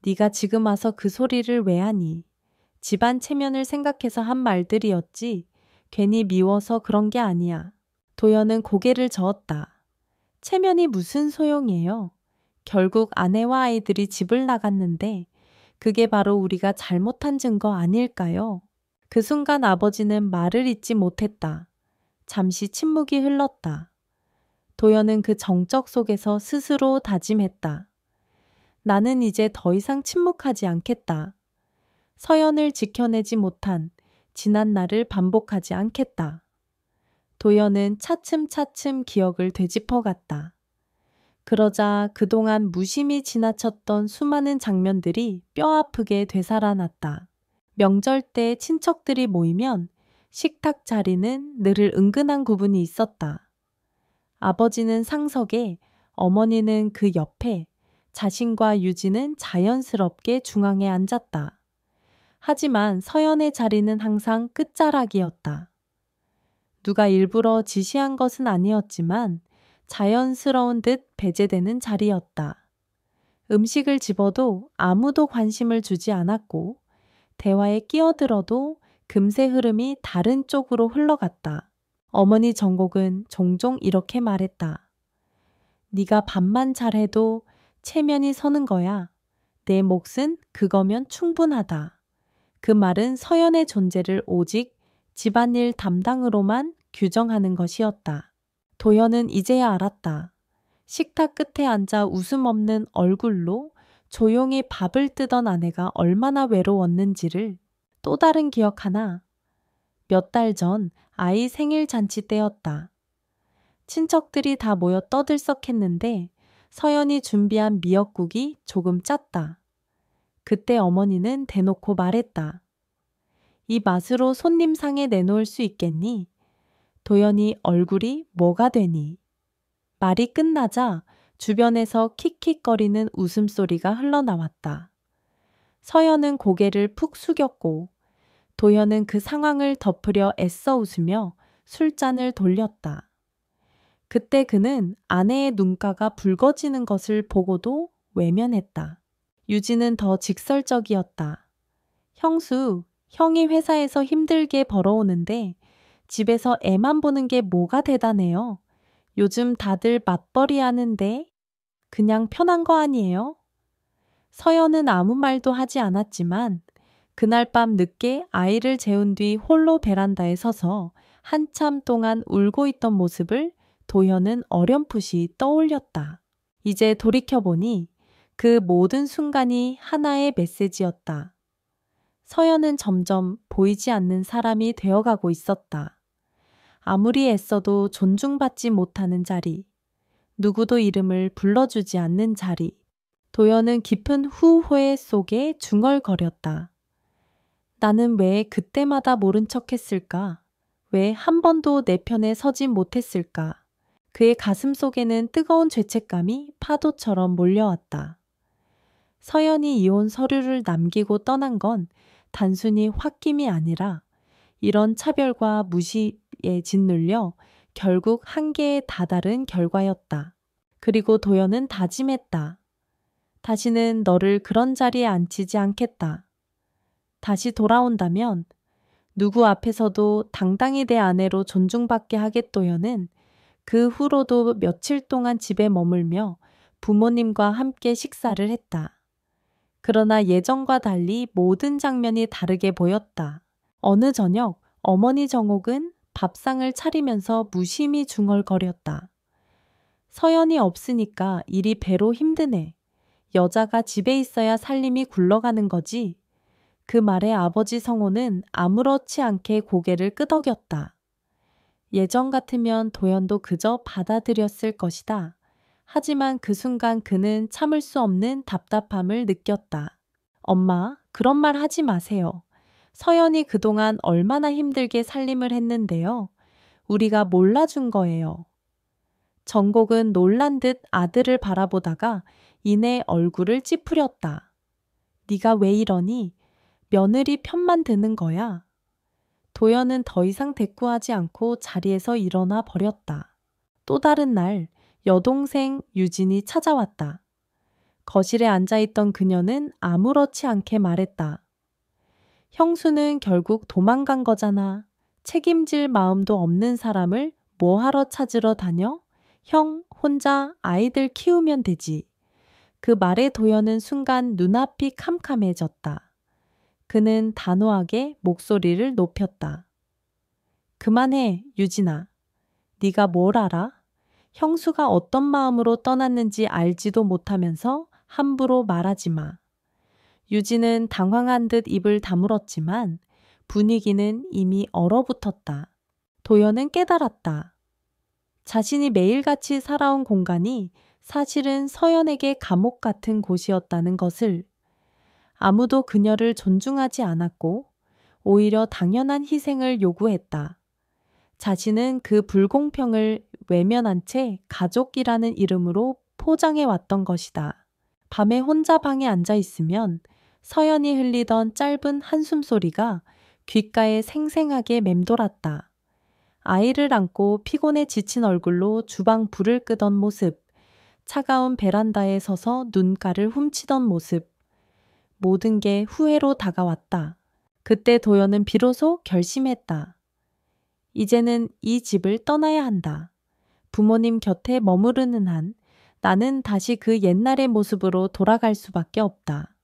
네가 지금 와서 그 소리를 왜 하니? 집안 체면을 생각해서 한 말들이었지. 괜히 미워서 그런 게 아니야. 도연은 고개를 저었다. 체면이 무슨 소용이에요? 결국 아내와 아이들이 집을 나갔는데 그게 바로 우리가 잘못한 증거 아닐까요? 그 순간 아버지는 말을 잇지 못했다. 잠시 침묵이 흘렀다. 도연은 그 정적 속에서 스스로 다짐했다. 나는 이제 더 이상 침묵하지 않겠다. 서연을 지켜내지 못한 지난 날을 반복하지 않겠다. 도연은 차츰차츰 기억을 되짚어갔다. 그러자 그동안 무심히 지나쳤던 수많은 장면들이 뼈아프게 되살아났다. 명절 때 친척들이 모이면 식탁 자리는 늘 은근한 구분이 있었다. 아버지는 상석에, 어머니는 그 옆에, 자신과 유진은 자연스럽게 중앙에 앉았다. 하지만 서연의 자리는 항상 끝자락이었다. 누가 일부러 지시한 것은 아니었지만 자연스러운 듯 배제되는 자리였다. 음식을 집어도 아무도 관심을 주지 않았고 대화에 끼어들어도 금세 흐름이 다른 쪽으로 흘러갔다. 어머니 정곡은 종종 이렇게 말했다. 네가 밥만 잘해도 체면이 서는 거야. 내 몫은 그거면 충분하다. 그 말은 서연의 존재를 오직 집안일 담당으로만 규정하는 것이었다. 도연은 이제야 알았다. 식탁 끝에 앉아 웃음 없는 얼굴로 조용히 밥을 뜨던 아내가 얼마나 외로웠는지를. 또 다른 기억 하나. 몇 달 전 아이 생일 잔치 때였다. 친척들이 다 모여 떠들썩했는데 서연이 준비한 미역국이 조금 짰다. 그때 어머니는 대놓고 말했다. 이 맛으로 손님 상에 내놓을 수 있겠니? 도연이 얼굴이 뭐가 되니? 말이 끝나자 주변에서 킥킥거리는 웃음소리가 흘러나왔다. 서연은 고개를 푹 숙였고 도연은 그 상황을 덮으려 애써 웃으며 술잔을 돌렸다. 그때 그는 아내의 눈가가 붉어지는 것을 보고도 외면했다. 유진은 더 직설적이었다. 형수, 형이 회사에서 힘들게 벌어오는데 집에서 애만 보는 게 뭐가 대단해요? 요즘 다들 맞벌이 하는데 그냥 편한 거 아니에요? 서연은 아무 말도 하지 않았지만 그날 밤 늦게 아이를 재운 뒤 홀로 베란다에 서서 한참 동안 울고 있던 모습을 도현은 어렴풋이 떠올렸다. 이제 돌이켜보니 그 모든 순간이 하나의 메시지였다. 서연은 점점 보이지 않는 사람이 되어가고 있었다. 아무리 애써도 존중받지 못하는 자리, 누구도 이름을 불러주지 않는 자리. 도연은 깊은 후회 속에 중얼거렸다. 나는 왜 그때마다 모른 척했을까? 왜 한 번도 내 편에 서지 못했을까? 그의 가슴 속에는 뜨거운 죄책감이 파도처럼 몰려왔다. 서연이 이혼 서류를 남기고 떠난 건 단순히 홧김이 아니라 이런 차별과 무시에 짓눌려 결국 한계에 다다른 결과였다. 그리고 도연은 다짐했다. 다시는 너를 그런 자리에 앉히지 않겠다. 다시 돌아온다면 누구 앞에서도 당당히 내 아내로 존중받게 하겠도여는 그 후로도 며칠 동안 집에 머물며 부모님과 함께 식사를 했다. 그러나 예전과 달리 모든 장면이 다르게 보였다. 어느 저녁 어머니 정옥은 밥상을 차리면서 무심히 중얼거렸다. 서연이 없으니까 일이 배로 힘드네. 여자가 집에 있어야 살림이 굴러가는 거지. 그 말에 아버지 성호는 아무렇지 않게 고개를 끄덕였다. 예전 같으면 도연도 그저 받아들였을 것이다. 하지만 그 순간 그는 참을 수 없는 답답함을 느꼈다. 엄마, 그런 말 하지 마세요. 서연이 그동안 얼마나 힘들게 살림을 했는데요. 우리가 몰라준 거예요. 정곡은 놀란 듯 아들을 바라보다가 이내 얼굴을 찌푸렸다. 네가 왜 이러니? 며느리 편만 드는 거야. 도연은 더 이상 대꾸하지 않고 자리에서 일어나 버렸다. 또 다른 날 여동생 유진이 찾아왔다. 거실에 앉아있던 그녀는 아무렇지 않게 말했다. 형수는 결국 도망간 거잖아. 책임질 마음도 없는 사람을 뭐하러 찾으러 다녀? 형 혼자 아이들 키우면 되지. 그 말에 도연은 순간 눈앞이 캄캄해졌다. 그는 단호하게 목소리를 높였다. 그만해, 유진아. 네가 뭘 알아? 형수가 어떤 마음으로 떠났는지 알지도 못하면서 함부로 말하지 마. 유진은 당황한 듯 입을 다물었지만 분위기는 이미 얼어붙었다. 도연은 깨달았다. 자신이 매일같이 살아온 공간이 사실은 서연에게 감옥 같은 곳이었다는 것을. 아무도 그녀를 존중하지 않았고 오히려 당연한 희생을 요구했다. 자신은 그 불공평을 외면한 채 가족이라는 이름으로 포장해왔던 것이다. 밤에 혼자 방에 앉아 있으면 서연이 흘리던 짧은 한숨 소리가 귓가에 생생하게 맴돌았다. 아이를 안고 피곤해 지친 얼굴로 주방 불을 끄던 모습, 차가운 베란다에 서서 눈가를 훔치던 모습. 모든 게 후회로 다가왔다. 그때 도연은 비로소 결심했다. 이제는 이 집을 떠나야 한다. 부모님 곁에 머무르는 한 나는 다시 그 옛날의 모습으로 돌아갈 수밖에 없다.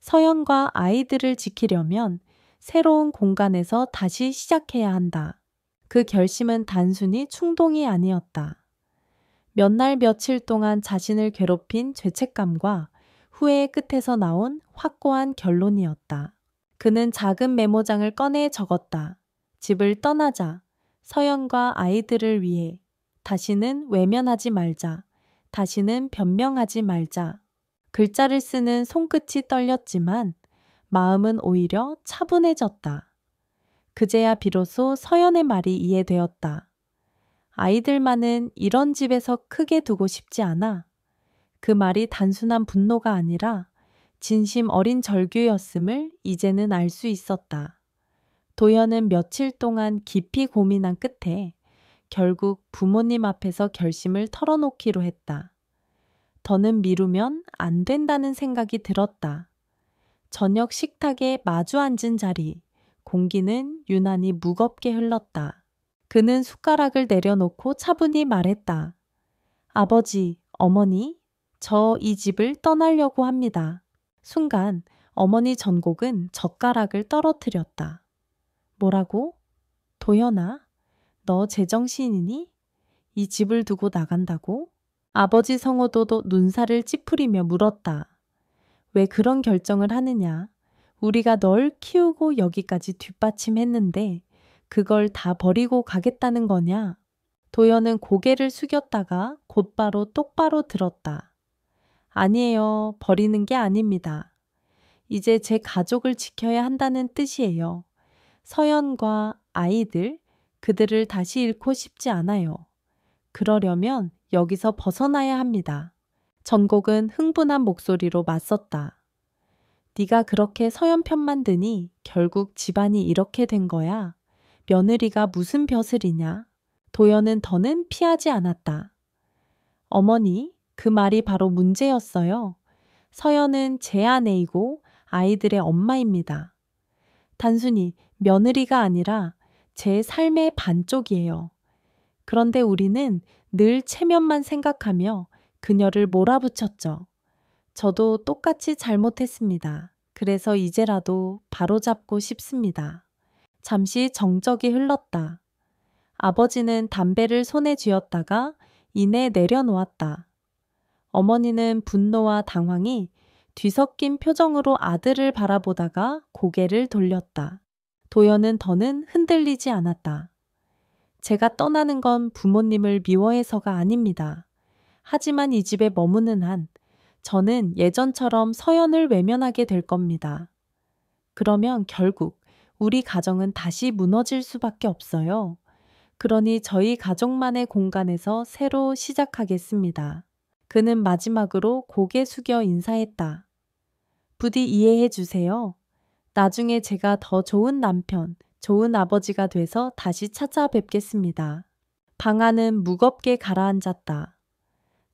서연과 아이들을 지키려면 새로운 공간에서 다시 시작해야 한다. 그 결심은 단순히 충동이 아니었다. 몇 날 며칠 동안 자신을 괴롭힌 죄책감과 후회의 끝에서 나온 확고한 결론이었다. 그는 작은 메모장을 꺼내 적었다. 집을 떠나자. 서연과 아이들을 위해. 다시는 외면하지 말자. 다시는 변명하지 말자. 글자를 쓰는 손끝이 떨렸지만 마음은 오히려 차분해졌다. 그제야 비로소 서연의 말이 이해되었다. 아이들만은 이런 집에서 크게 두고 싶지 않아. 그 말이 단순한 분노가 아니라 진심 어린 절규였음을 이제는 알 수 있었다. 도연은 며칠 동안 깊이 고민한 끝에 결국 부모님 앞에서 결심을 털어놓기로 했다. 더는 미루면 안 된다는 생각이 들었다. 저녁 식탁에 마주 앉은 자리, 공기는 유난히 무겁게 흘렀다. 그는 숟가락을 내려놓고 차분히 말했다. 아버지, 어머니, 저 이 집을 떠나려고 합니다. 순간 어머니 전곡은 젓가락을 떨어뜨렸다. 뭐라고? 도연아, 너 제정신이니? 이 집을 두고 나간다고? 아버지 성호도도 눈살을 찌푸리며 물었다. 왜 그런 결정을 하느냐? 우리가 널 키우고 여기까지 뒷받침했는데 그걸 다 버리고 가겠다는 거냐? 도연은 고개를 숙였다가 곧바로 똑바로 들었다. 아니에요. 버리는 게 아닙니다. 이제 제 가족을 지켜야 한다는 뜻이에요. 서연과 아이들, 그들을 다시 잃고 싶지 않아요. 그러려면 여기서 벗어나야 합니다. 전곡은 흥분한 목소리로 맞섰다. 네가 그렇게 서연 편만 드니 결국 집안이 이렇게 된 거야. 며느리가 무슨 벼슬이냐. 도연은 더는 피하지 않았다. 어머니, 그 말이 바로 문제였어요. 서연은 제 아내이고 아이들의 엄마입니다. 단순히 며느리가 아니라 제 삶의 반쪽이에요. 그런데 우리는 늘 체면만 생각하며 그녀를 몰아붙였죠. 저도 똑같이 잘못했습니다. 그래서 이제라도 바로잡고 싶습니다. 잠시 정적이 흘렀다. 아버지는 담배를 손에 쥐었다가 이내 내려놓았다. 어머니는 분노와 당황이 뒤섞인 표정으로 아들을 바라보다가 고개를 돌렸다. 도연은 더는 흔들리지 않았다. 제가 떠나는 건 부모님을 미워해서가 아닙니다. 하지만 이 집에 머무는 한 저는 예전처럼 서연을 외면하게 될 겁니다. 그러면 결국 우리 가정은 다시 무너질 수밖에 없어요. 그러니 저희 가족만의 공간에서 새로 시작하겠습니다. 그는 마지막으로 고개 숙여 인사했다. 부디 이해해 주세요. 나중에 제가 더 좋은 남편, 좋은 아버지가 돼서 다시 찾아뵙겠습니다. 방 안은 무겁게 가라앉았다.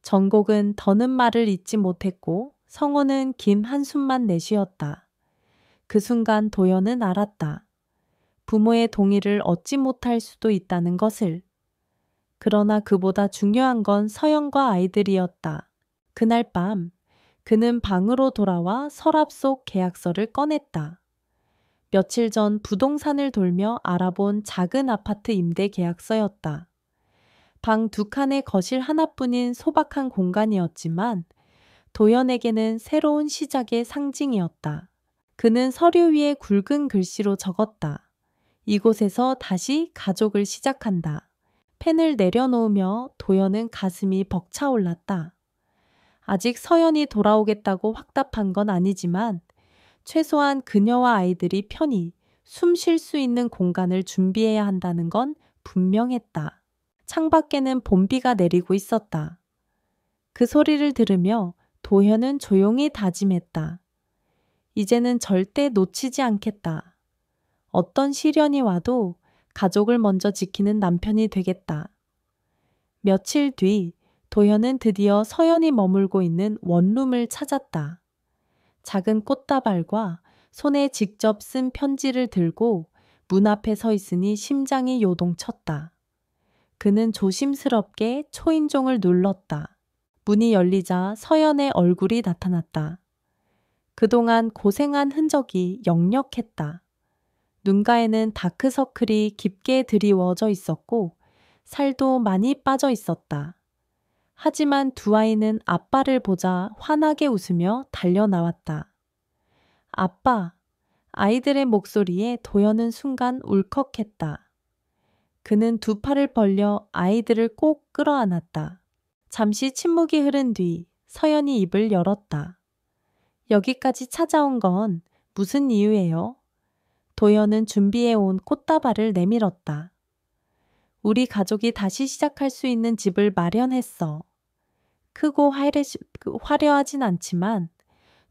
전곡은 더는 말을 잇지 못했고 성호는 긴 한숨만 내쉬었다. 그 순간 도연은 알았다. 부모의 동의를 얻지 못할 수도 있다는 것을. 그러나 그보다 중요한 건 서연과 아이들이었다. 그날 밤 그는 방으로 돌아와 서랍 속 계약서를 꺼냈다. 며칠 전 부동산을 돌며 알아본 작은 아파트 임대 계약서였다. 방 두 칸의 거실 하나뿐인 소박한 공간이었지만 도연에게는 새로운 시작의 상징이었다. 그는 서류 위에 굵은 글씨로 적었다. 이곳에서 다시 가족을 시작한다. 펜을 내려놓으며 도연은 가슴이 벅차올랐다. 아직 서연이 돌아오겠다고 확답한 건 아니지만 최소한 그녀와 아이들이 편히 숨 쉴 수 있는 공간을 준비해야 한다는 건 분명했다. 창밖에는 봄비가 내리고 있었다. 그 소리를 들으며 도현은 조용히 다짐했다. 이제는 절대 놓치지 않겠다. 어떤 시련이 와도 가족을 먼저 지키는 남편이 되겠다. 며칠 뒤 도현은 드디어 서연이 머물고 있는 원룸을 찾았다. 작은 꽃다발과 손에 직접 쓴 편지를 들고 문 앞에 서 있으니 심장이 요동쳤다. 그는 조심스럽게 초인종을 눌렀다. 문이 열리자 서연의 얼굴이 나타났다. 그동안 고생한 흔적이 역력했다. 눈가에는 다크서클이 깊게 드리워져 있었고 살도 많이 빠져 있었다. 하지만 두 아이는 아빠를 보자 환하게 웃으며 달려나왔다. 아빠! 아이들의 목소리에 도연은 순간 울컥했다. 그는 두 팔을 벌려 아이들을 꼭 끌어안았다. 잠시 침묵이 흐른 뒤 서연이 입을 열었다. 여기까지 찾아온 건 무슨 이유예요? 도연은 준비해온 꽃다발을 내밀었다. 우리 가족이 다시 시작할 수 있는 집을 마련했어. 크고 화려하진 않지만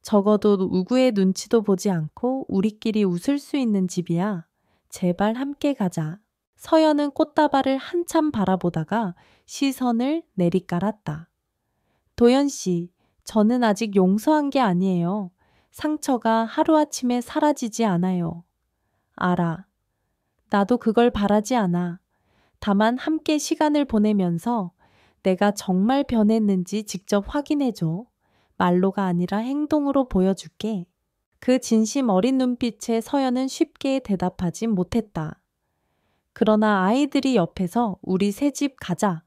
적어도 누구의 눈치도 보지 않고 우리끼리 웃을 수 있는 집이야. 제발 함께 가자. 서연은 꽃다발을 한참 바라보다가 시선을 내리깔았다. 도연 씨, 저는 아직 용서한 게 아니에요. 상처가 하루아침에 사라지지 않아요. 알아. 나도 그걸 바라지 않아. 다만 함께 시간을 보내면서 내가 정말 변했는지 직접 확인해줘. 말로가 아니라 행동으로 보여줄게. 그 진심 어린 눈빛에 서연은 쉽게 대답하지 못했다. 그러나 아이들이 옆에서 우리 새집 가자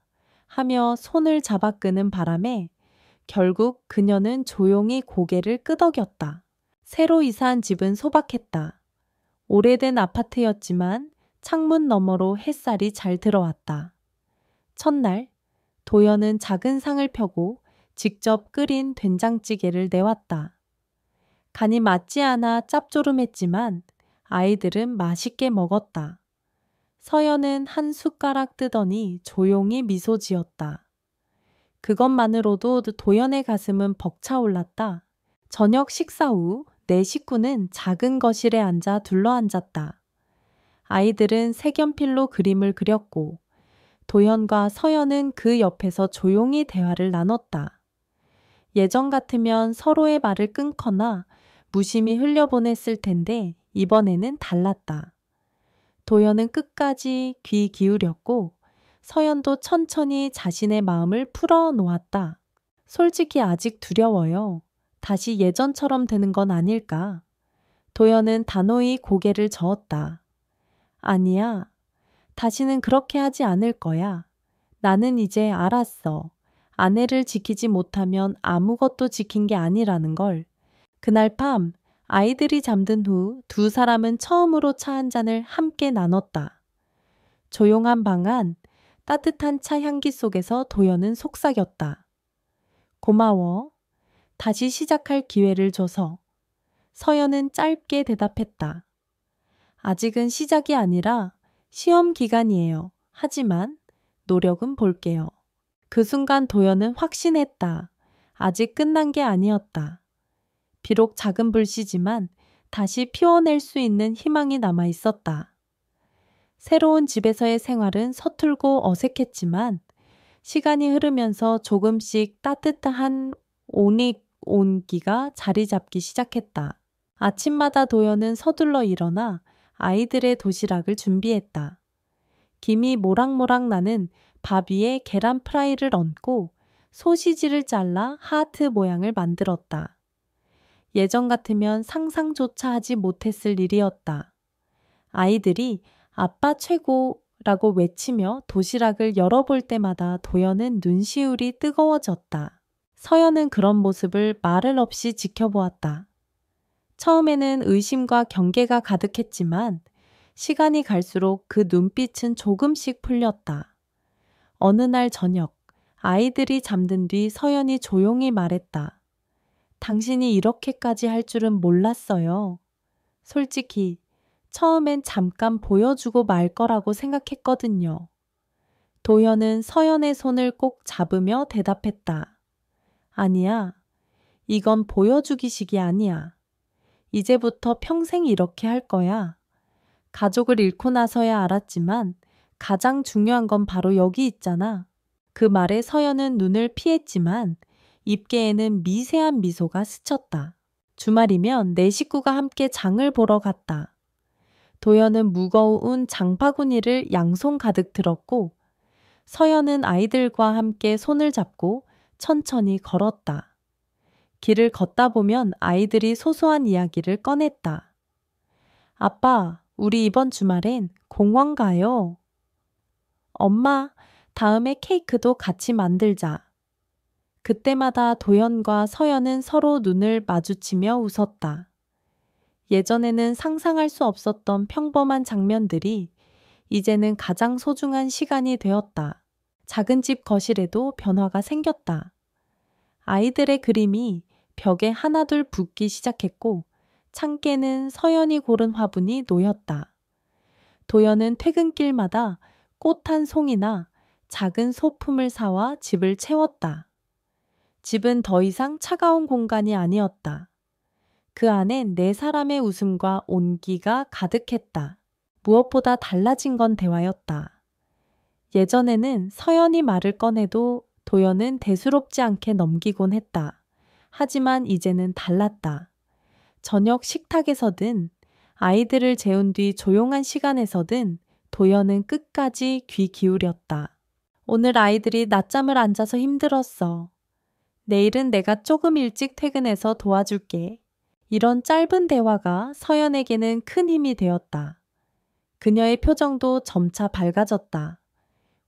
하며 손을 잡아 끄는 바람에 결국 그녀는 조용히 고개를 끄덕였다. 새로 이사한 집은 소박했다. 오래된 아파트였지만 창문 너머로 햇살이 잘 들어왔다. 첫날 도연은 작은 상을 펴고 직접 끓인 된장찌개를 내왔다. 간이 맞지 않아 짭조름했지만 아이들은 맛있게 먹었다. 서연은 한 숟가락 뜨더니 조용히 미소 지었다. 그것만으로도 도연의 가슴은 벅차올랐다. 저녁 식사 후 네 식구는 작은 거실에 앉아 둘러앉았다. 아이들은 색연필로 그림을 그렸고 도연과 서연은 그 옆에서 조용히 대화를 나눴다. 예전 같으면 서로의 말을 끊거나 무심히 흘려보냈을 텐데 이번에는 달랐다. 도연은 끝까지 귀 기울였고 서연도 천천히 자신의 마음을 풀어놓았다. 솔직히 아직 두려워요. 다시 예전처럼 되는 건 아닐까. 도연은 단호히 고개를 저었다. 아니야. 다시는 그렇게 하지 않을 거야. 나는 이제 알았어. 아내를 지키지 못하면 아무것도 지킨 게 아니라는 걸. 그날 밤 아이들이 잠든 후 두 사람은 처음으로 차 한 잔을 함께 나눴다. 조용한 방 안, 따뜻한 차 향기 속에서 도연은 속삭였다. 고마워. 다시 시작할 기회를 줘서. 서연은 짧게 대답했다. 아직은 시작이 아니라 시험 기간이에요. 하지만 노력은 볼게요. 그 순간 도연은 확신했다. 아직 끝난 게 아니었다. 비록 작은 불씨지만 다시 피워낼 수 있는 희망이 남아 있었다. 새로운 집에서의 생활은 서툴고 어색했지만 시간이 흐르면서 조금씩 따뜻한 온기가 자리 잡기 시작했다. 아침마다 도연은 서둘러 일어나 아이들의 도시락을 준비했다. 김이 모락모락 나는 밥 위에 계란 프라이를 얹고 소시지를 잘라 하트 모양을 만들었다. 예전 같으면 상상조차 하지 못했을 일이었다. 아이들이 아빠 최고라고 외치며 도시락을 열어볼 때마다 도연은 눈시울이 뜨거워졌다. 서연은 그런 모습을 말을 없이 지켜보았다. 처음에는 의심과 경계가 가득했지만 시간이 갈수록 그 눈빛은 조금씩 풀렸다. 어느 날 저녁, 아이들이 잠든 뒤 서연이 조용히 말했다. 당신이 이렇게까지 할 줄은 몰랐어요. 솔직히 처음엔 잠깐 보여주고 말 거라고 생각했거든요. 도연은 서연의 손을 꼭 잡으며 대답했다. 아니야. 이건 보여주기식이 아니야. 이제부터 평생 이렇게 할 거야. 가족을 잃고 나서야 알았지만 가장 중요한 건 바로 여기 있잖아. 그 말에 서연은 눈을 피했지만 입계에는 미세한 미소가 스쳤다. 주말이면 네 식구가 함께 장을 보러 갔다. 도연은 무거운 장바구니를 양손 가득 들었고 서연은 아이들과 함께 손을 잡고 천천히 걸었다. 길을 걷다 보면 아이들이 소소한 이야기를 꺼냈다. 아빠, 우리 이번 주말엔 공원 가요. 엄마, 다음에 케이크도 같이 만들자. 그때마다 도연과 서연은 서로 눈을 마주치며 웃었다. 예전에는 상상할 수 없었던 평범한 장면들이 이제는 가장 소중한 시간이 되었다. 작은 집 거실에도 변화가 생겼다. 아이들의 그림이 벽에 하나둘 붙기 시작했고 창께는 서연이 고른 화분이 놓였다. 도연은 퇴근길마다 꽃 한 송이나 작은 소품을 사와 집을 채웠다. 집은 더 이상 차가운 공간이 아니었다. 그 안엔 네 사람의 웃음과 온기가 가득했다. 무엇보다 달라진 건 대화였다. 예전에는 서연이 말을 꺼내도 도연은 대수롭지 않게 넘기곤 했다. 하지만 이제는 달랐다. 저녁 식탁에서든 아이들을 재운 뒤 조용한 시간에서든 도연은 끝까지 귀 기울였다. 오늘 아이들이 낮잠을 안 자서 힘들었어. 내일은 내가 조금 일찍 퇴근해서 도와줄게. 이런 짧은 대화가 서연에게는 큰 힘이 되었다. 그녀의 표정도 점차 밝아졌다.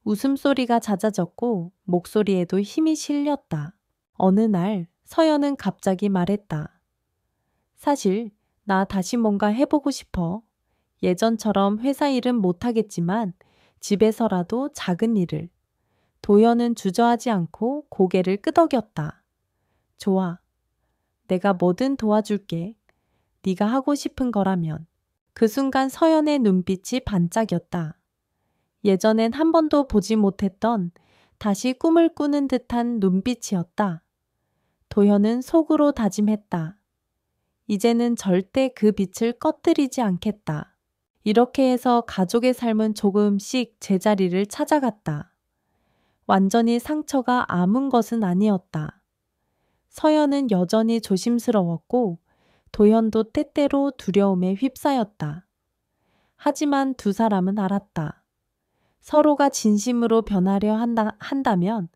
웃음소리가 잦아졌고 목소리에도 힘이 실렸다. 어느 날 서연은 갑자기 말했다. 사실 나 다시 뭔가 해보고 싶어. 예전처럼 회사 일은 못하겠지만 집에서라도 작은 일을. 도연은 주저하지 않고 고개를 끄덕였다. 좋아. 내가 뭐든 도와줄게. 네가 하고 싶은 거라면. 그 순간 서연의 눈빛이 반짝였다. 예전엔 한 번도 보지 못했던 다시 꿈을 꾸는 듯한 눈빛이었다. 도연은 속으로 다짐했다. 이제는 절대 그 빛을 꺼뜨리지 않겠다. 이렇게 해서 가족의 삶은 조금씩 제자리를 찾아갔다. 완전히 상처가 아문 것은 아니었다. 서연은 여전히 조심스러웠고 도연도 때때로 두려움에 휩싸였다. 하지만 두 사람은 알았다. 서로가 진심으로 변하려 한다면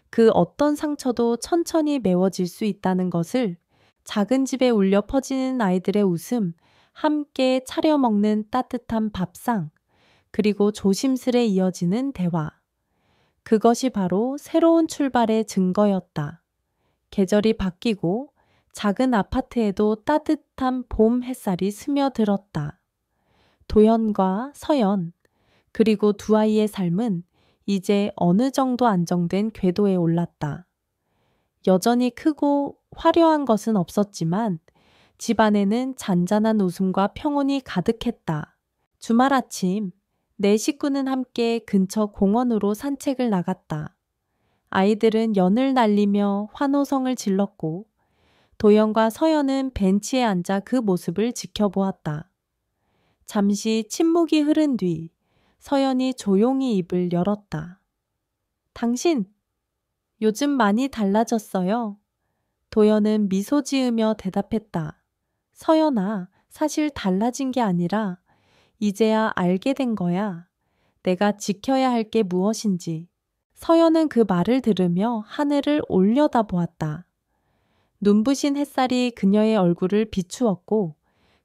그 어떤 상처도 천천히 메워질 수 있다는 것을. 작은 집에 울려 퍼지는 아이들의 웃음, 함께 차려 먹는 따뜻한 밥상, 그리고 조심스레 이어지는 대화. 그것이 바로 새로운 출발의 증거였다. 계절이 바뀌고 작은 아파트에도 따뜻한 봄 햇살이 스며들었다. 도연과 서연, 그리고 두 아이의 삶은 이제 어느 정도 안정된 궤도에 올랐다. 여전히 크고 화려한 것은 없었지만 집안에는 잔잔한 웃음과 평온이 가득했다. 주말 아침, 네 식구는 함께 근처 공원으로 산책을 나갔다. 아이들은 연을 날리며 환호성을 질렀고 도연과 서연은 벤치에 앉아 그 모습을 지켜보았다. 잠시 침묵이 흐른 뒤 서연이 조용히 입을 열었다. 당신, 요즘 많이 달라졌어요. 도연은 미소 지으며 대답했다. 서연아, 사실 달라진 게 아니라 이제야 알게 된 거야. 내가 지켜야 할 게 무엇인지. 서연은 그 말을 들으며 하늘을 올려다 보았다. 눈부신 햇살이 그녀의 얼굴을 비추었고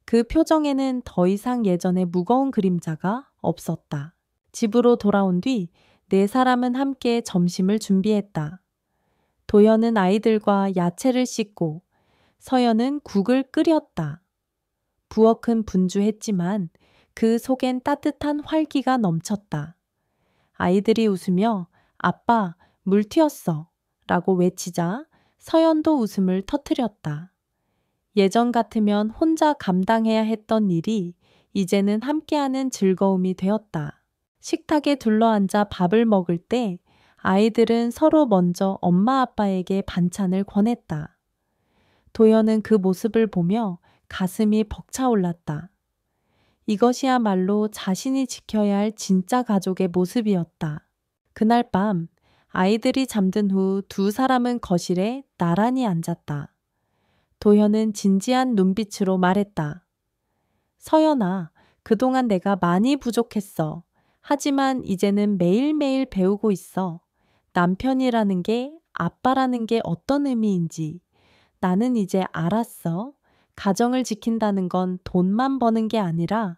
그 표정에는 더 이상 예전의 무거운 그림자가 없었다. 집으로 돌아온 뒤 네 사람은 함께 점심을 준비했다. 도연은 아이들과 야채를 씻고 서연은 국을 끓였다. 부엌은 분주했지만 그 속엔 따뜻한 활기가 넘쳤다. 아이들이 웃으며 아빠, 물 튀었어 라고 외치자 서연도 웃음을 터뜨렸다. 예전 같으면 혼자 감당해야 했던 일이 이제는 함께하는 즐거움이 되었다. 식탁에 둘러앉아 밥을 먹을 때 아이들은 서로 먼저 엄마 아빠에게 반찬을 권했다. 도연은 그 모습을 보며 가슴이 벅차올랐다. 이것이야말로 자신이 지켜야 할 진짜 가족의 모습이었다. 그날 밤 아이들이 잠든 후 두 사람은 거실에 나란히 앉았다. 도현은 진지한 눈빛으로 말했다. 서연아, 그동안 내가 많이 부족했어. 하지만 이제는 매일매일 배우고 있어. 남편이라는 게, 아빠라는 게 어떤 의미인지. 나는 이제 알았어. 가정을 지킨다는 건 돈만 버는 게 아니라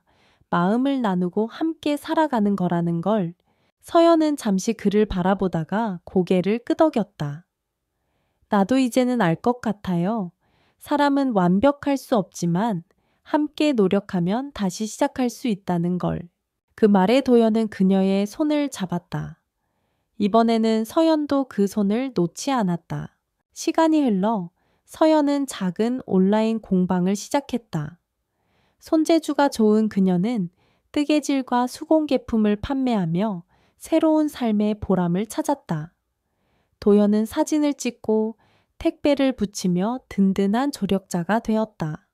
마음을 나누고 함께 살아가는 거라는 걸. 서연은 잠시 그를 바라보다가 고개를 끄덕였다. 나도 이제는 알 것 같아요. 사람은 완벽할 수 없지만 함께 노력하면 다시 시작할 수 있다는 걸. 그 말에 도연은 그녀의 손을 잡았다. 이번에는 서연도 그 손을 놓지 않았다. 시간이 흘러 서연은 작은 온라인 공방을 시작했다. 손재주가 좋은 그녀는 뜨개질과 수공예품을 판매하며 새로운 삶의 보람을 찾았다. 도연은 사진을 찍고 택배를 붙이며 든든한 조력자가 되었다.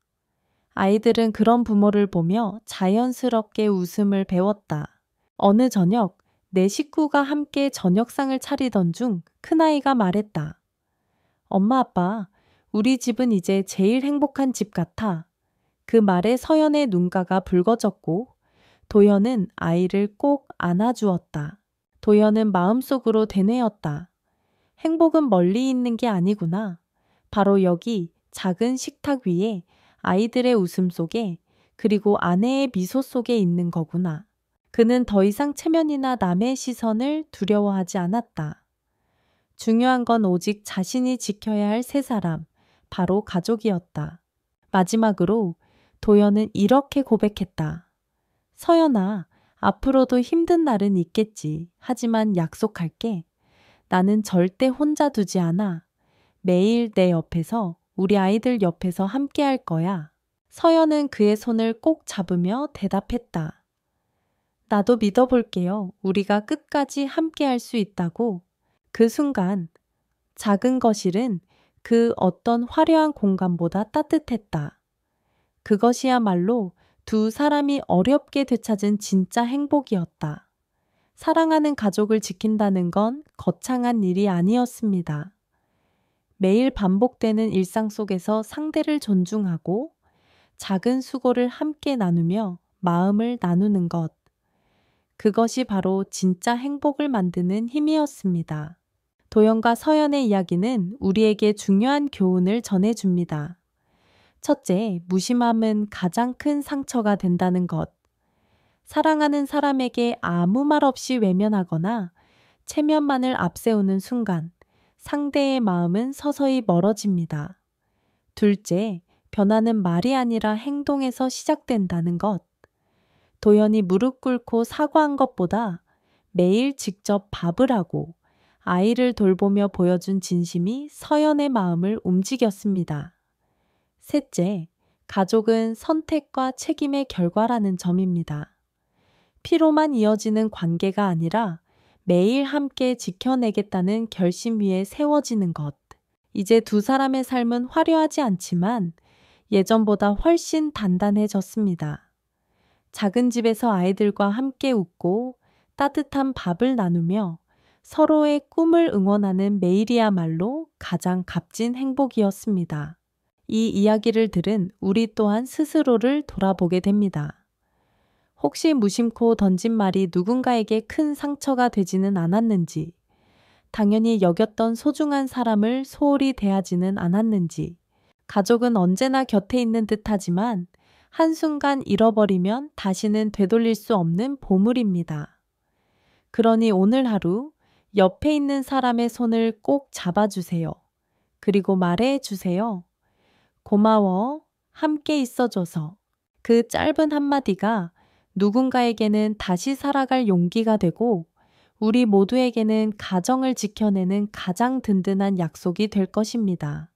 아이들은 그런 부모를 보며 자연스럽게 웃음을 배웠다. 어느 저녁 네 식구가 함께 저녁상을 차리던 중 큰아이가 말했다. 엄마 아빠, 우리 집은 이제 제일 행복한 집 같아. 그 말에 서연의 눈가가 붉어졌고 도연은 아이를 꼭 안아주었다. 도연은 마음속으로 되뇌었다. 행복은 멀리 있는 게 아니구나. 바로 여기 작은 식탁 위에 아이들의 웃음 속에 그리고 아내의 미소 속에 있는 거구나. 그는 더 이상 체면이나 남의 시선을 두려워하지 않았다. 중요한 건 오직 자신이 지켜야 할 세 사람, 바로 가족이었다. 마지막으로 도연은 이렇게 고백했다. 서연아, 앞으로도 힘든 날은 있겠지. 하지만 약속할게. 나는 절대 혼자 두지 않아. 매일 내 옆에서, 우리 아이들 옆에서 함께 할 거야. 서연은 그의 손을 꼭 잡으며 대답했다. 나도 믿어볼게요. 우리가 끝까지 함께 할 수 있다고. 그 순간 작은 거실은 그 어떤 화려한 공간보다 따뜻했다. 그것이야말로 두 사람이 어렵게 되찾은 진짜 행복이었다. 사랑하는 가족을 지킨다는 건 거창한 일이 아니었습니다. 매일 반복되는 일상 속에서 상대를 존중하고 작은 수고를 함께 나누며 마음을 나누는 것. 그것이 바로 진짜 행복을 만드는 힘이었습니다. 도연과 서연의 이야기는 우리에게 중요한 교훈을 전해줍니다. 첫째, 무심함은 가장 큰 상처가 된다는 것. 사랑하는 사람에게 아무 말 없이 외면하거나 체면만을 앞세우는 순간 상대의 마음은 서서히 멀어집니다. 둘째, 변화는 말이 아니라 행동에서 시작된다는 것. 도연이 무릎 꿇고 사과한 것보다 매일 직접 밥을 하고 아이를 돌보며 보여준 진심이 서연의 마음을 움직였습니다. 셋째, 가족은 선택과 책임의 결과라는 점입니다. 피로만 이어지는 관계가 아니라 매일 함께 지켜내겠다는 결심 위에 세워지는 것. 이제 두 사람의 삶은 화려하지 않지만 예전보다 훨씬 단단해졌습니다. 작은 집에서 아이들과 함께 웃고 따뜻한 밥을 나누며 서로의 꿈을 응원하는 매일이야말로 가장 값진 행복이었습니다. 이 이야기를 들은 우리 또한 스스로를 돌아보게 됩니다. 혹시 무심코 던진 말이 누군가에게 큰 상처가 되지는 않았는지, 당연히 여겼던 소중한 사람을 소홀히 대하지는 않았는지, 가족은 언제나 곁에 있는 듯하지만 한순간 잃어버리면 다시는 되돌릴 수 없는 보물입니다. 그러니 오늘 하루 옆에 있는 사람의 손을 꼭 잡아주세요. 그리고 말해주세요. 고마워. 함께 있어줘서. 그 짧은 한마디가 누군가에게는 다시 살아갈 용기가 되고 우리 모두에게는 가정을 지켜내는 가장 든든한 약속이 될 것입니다.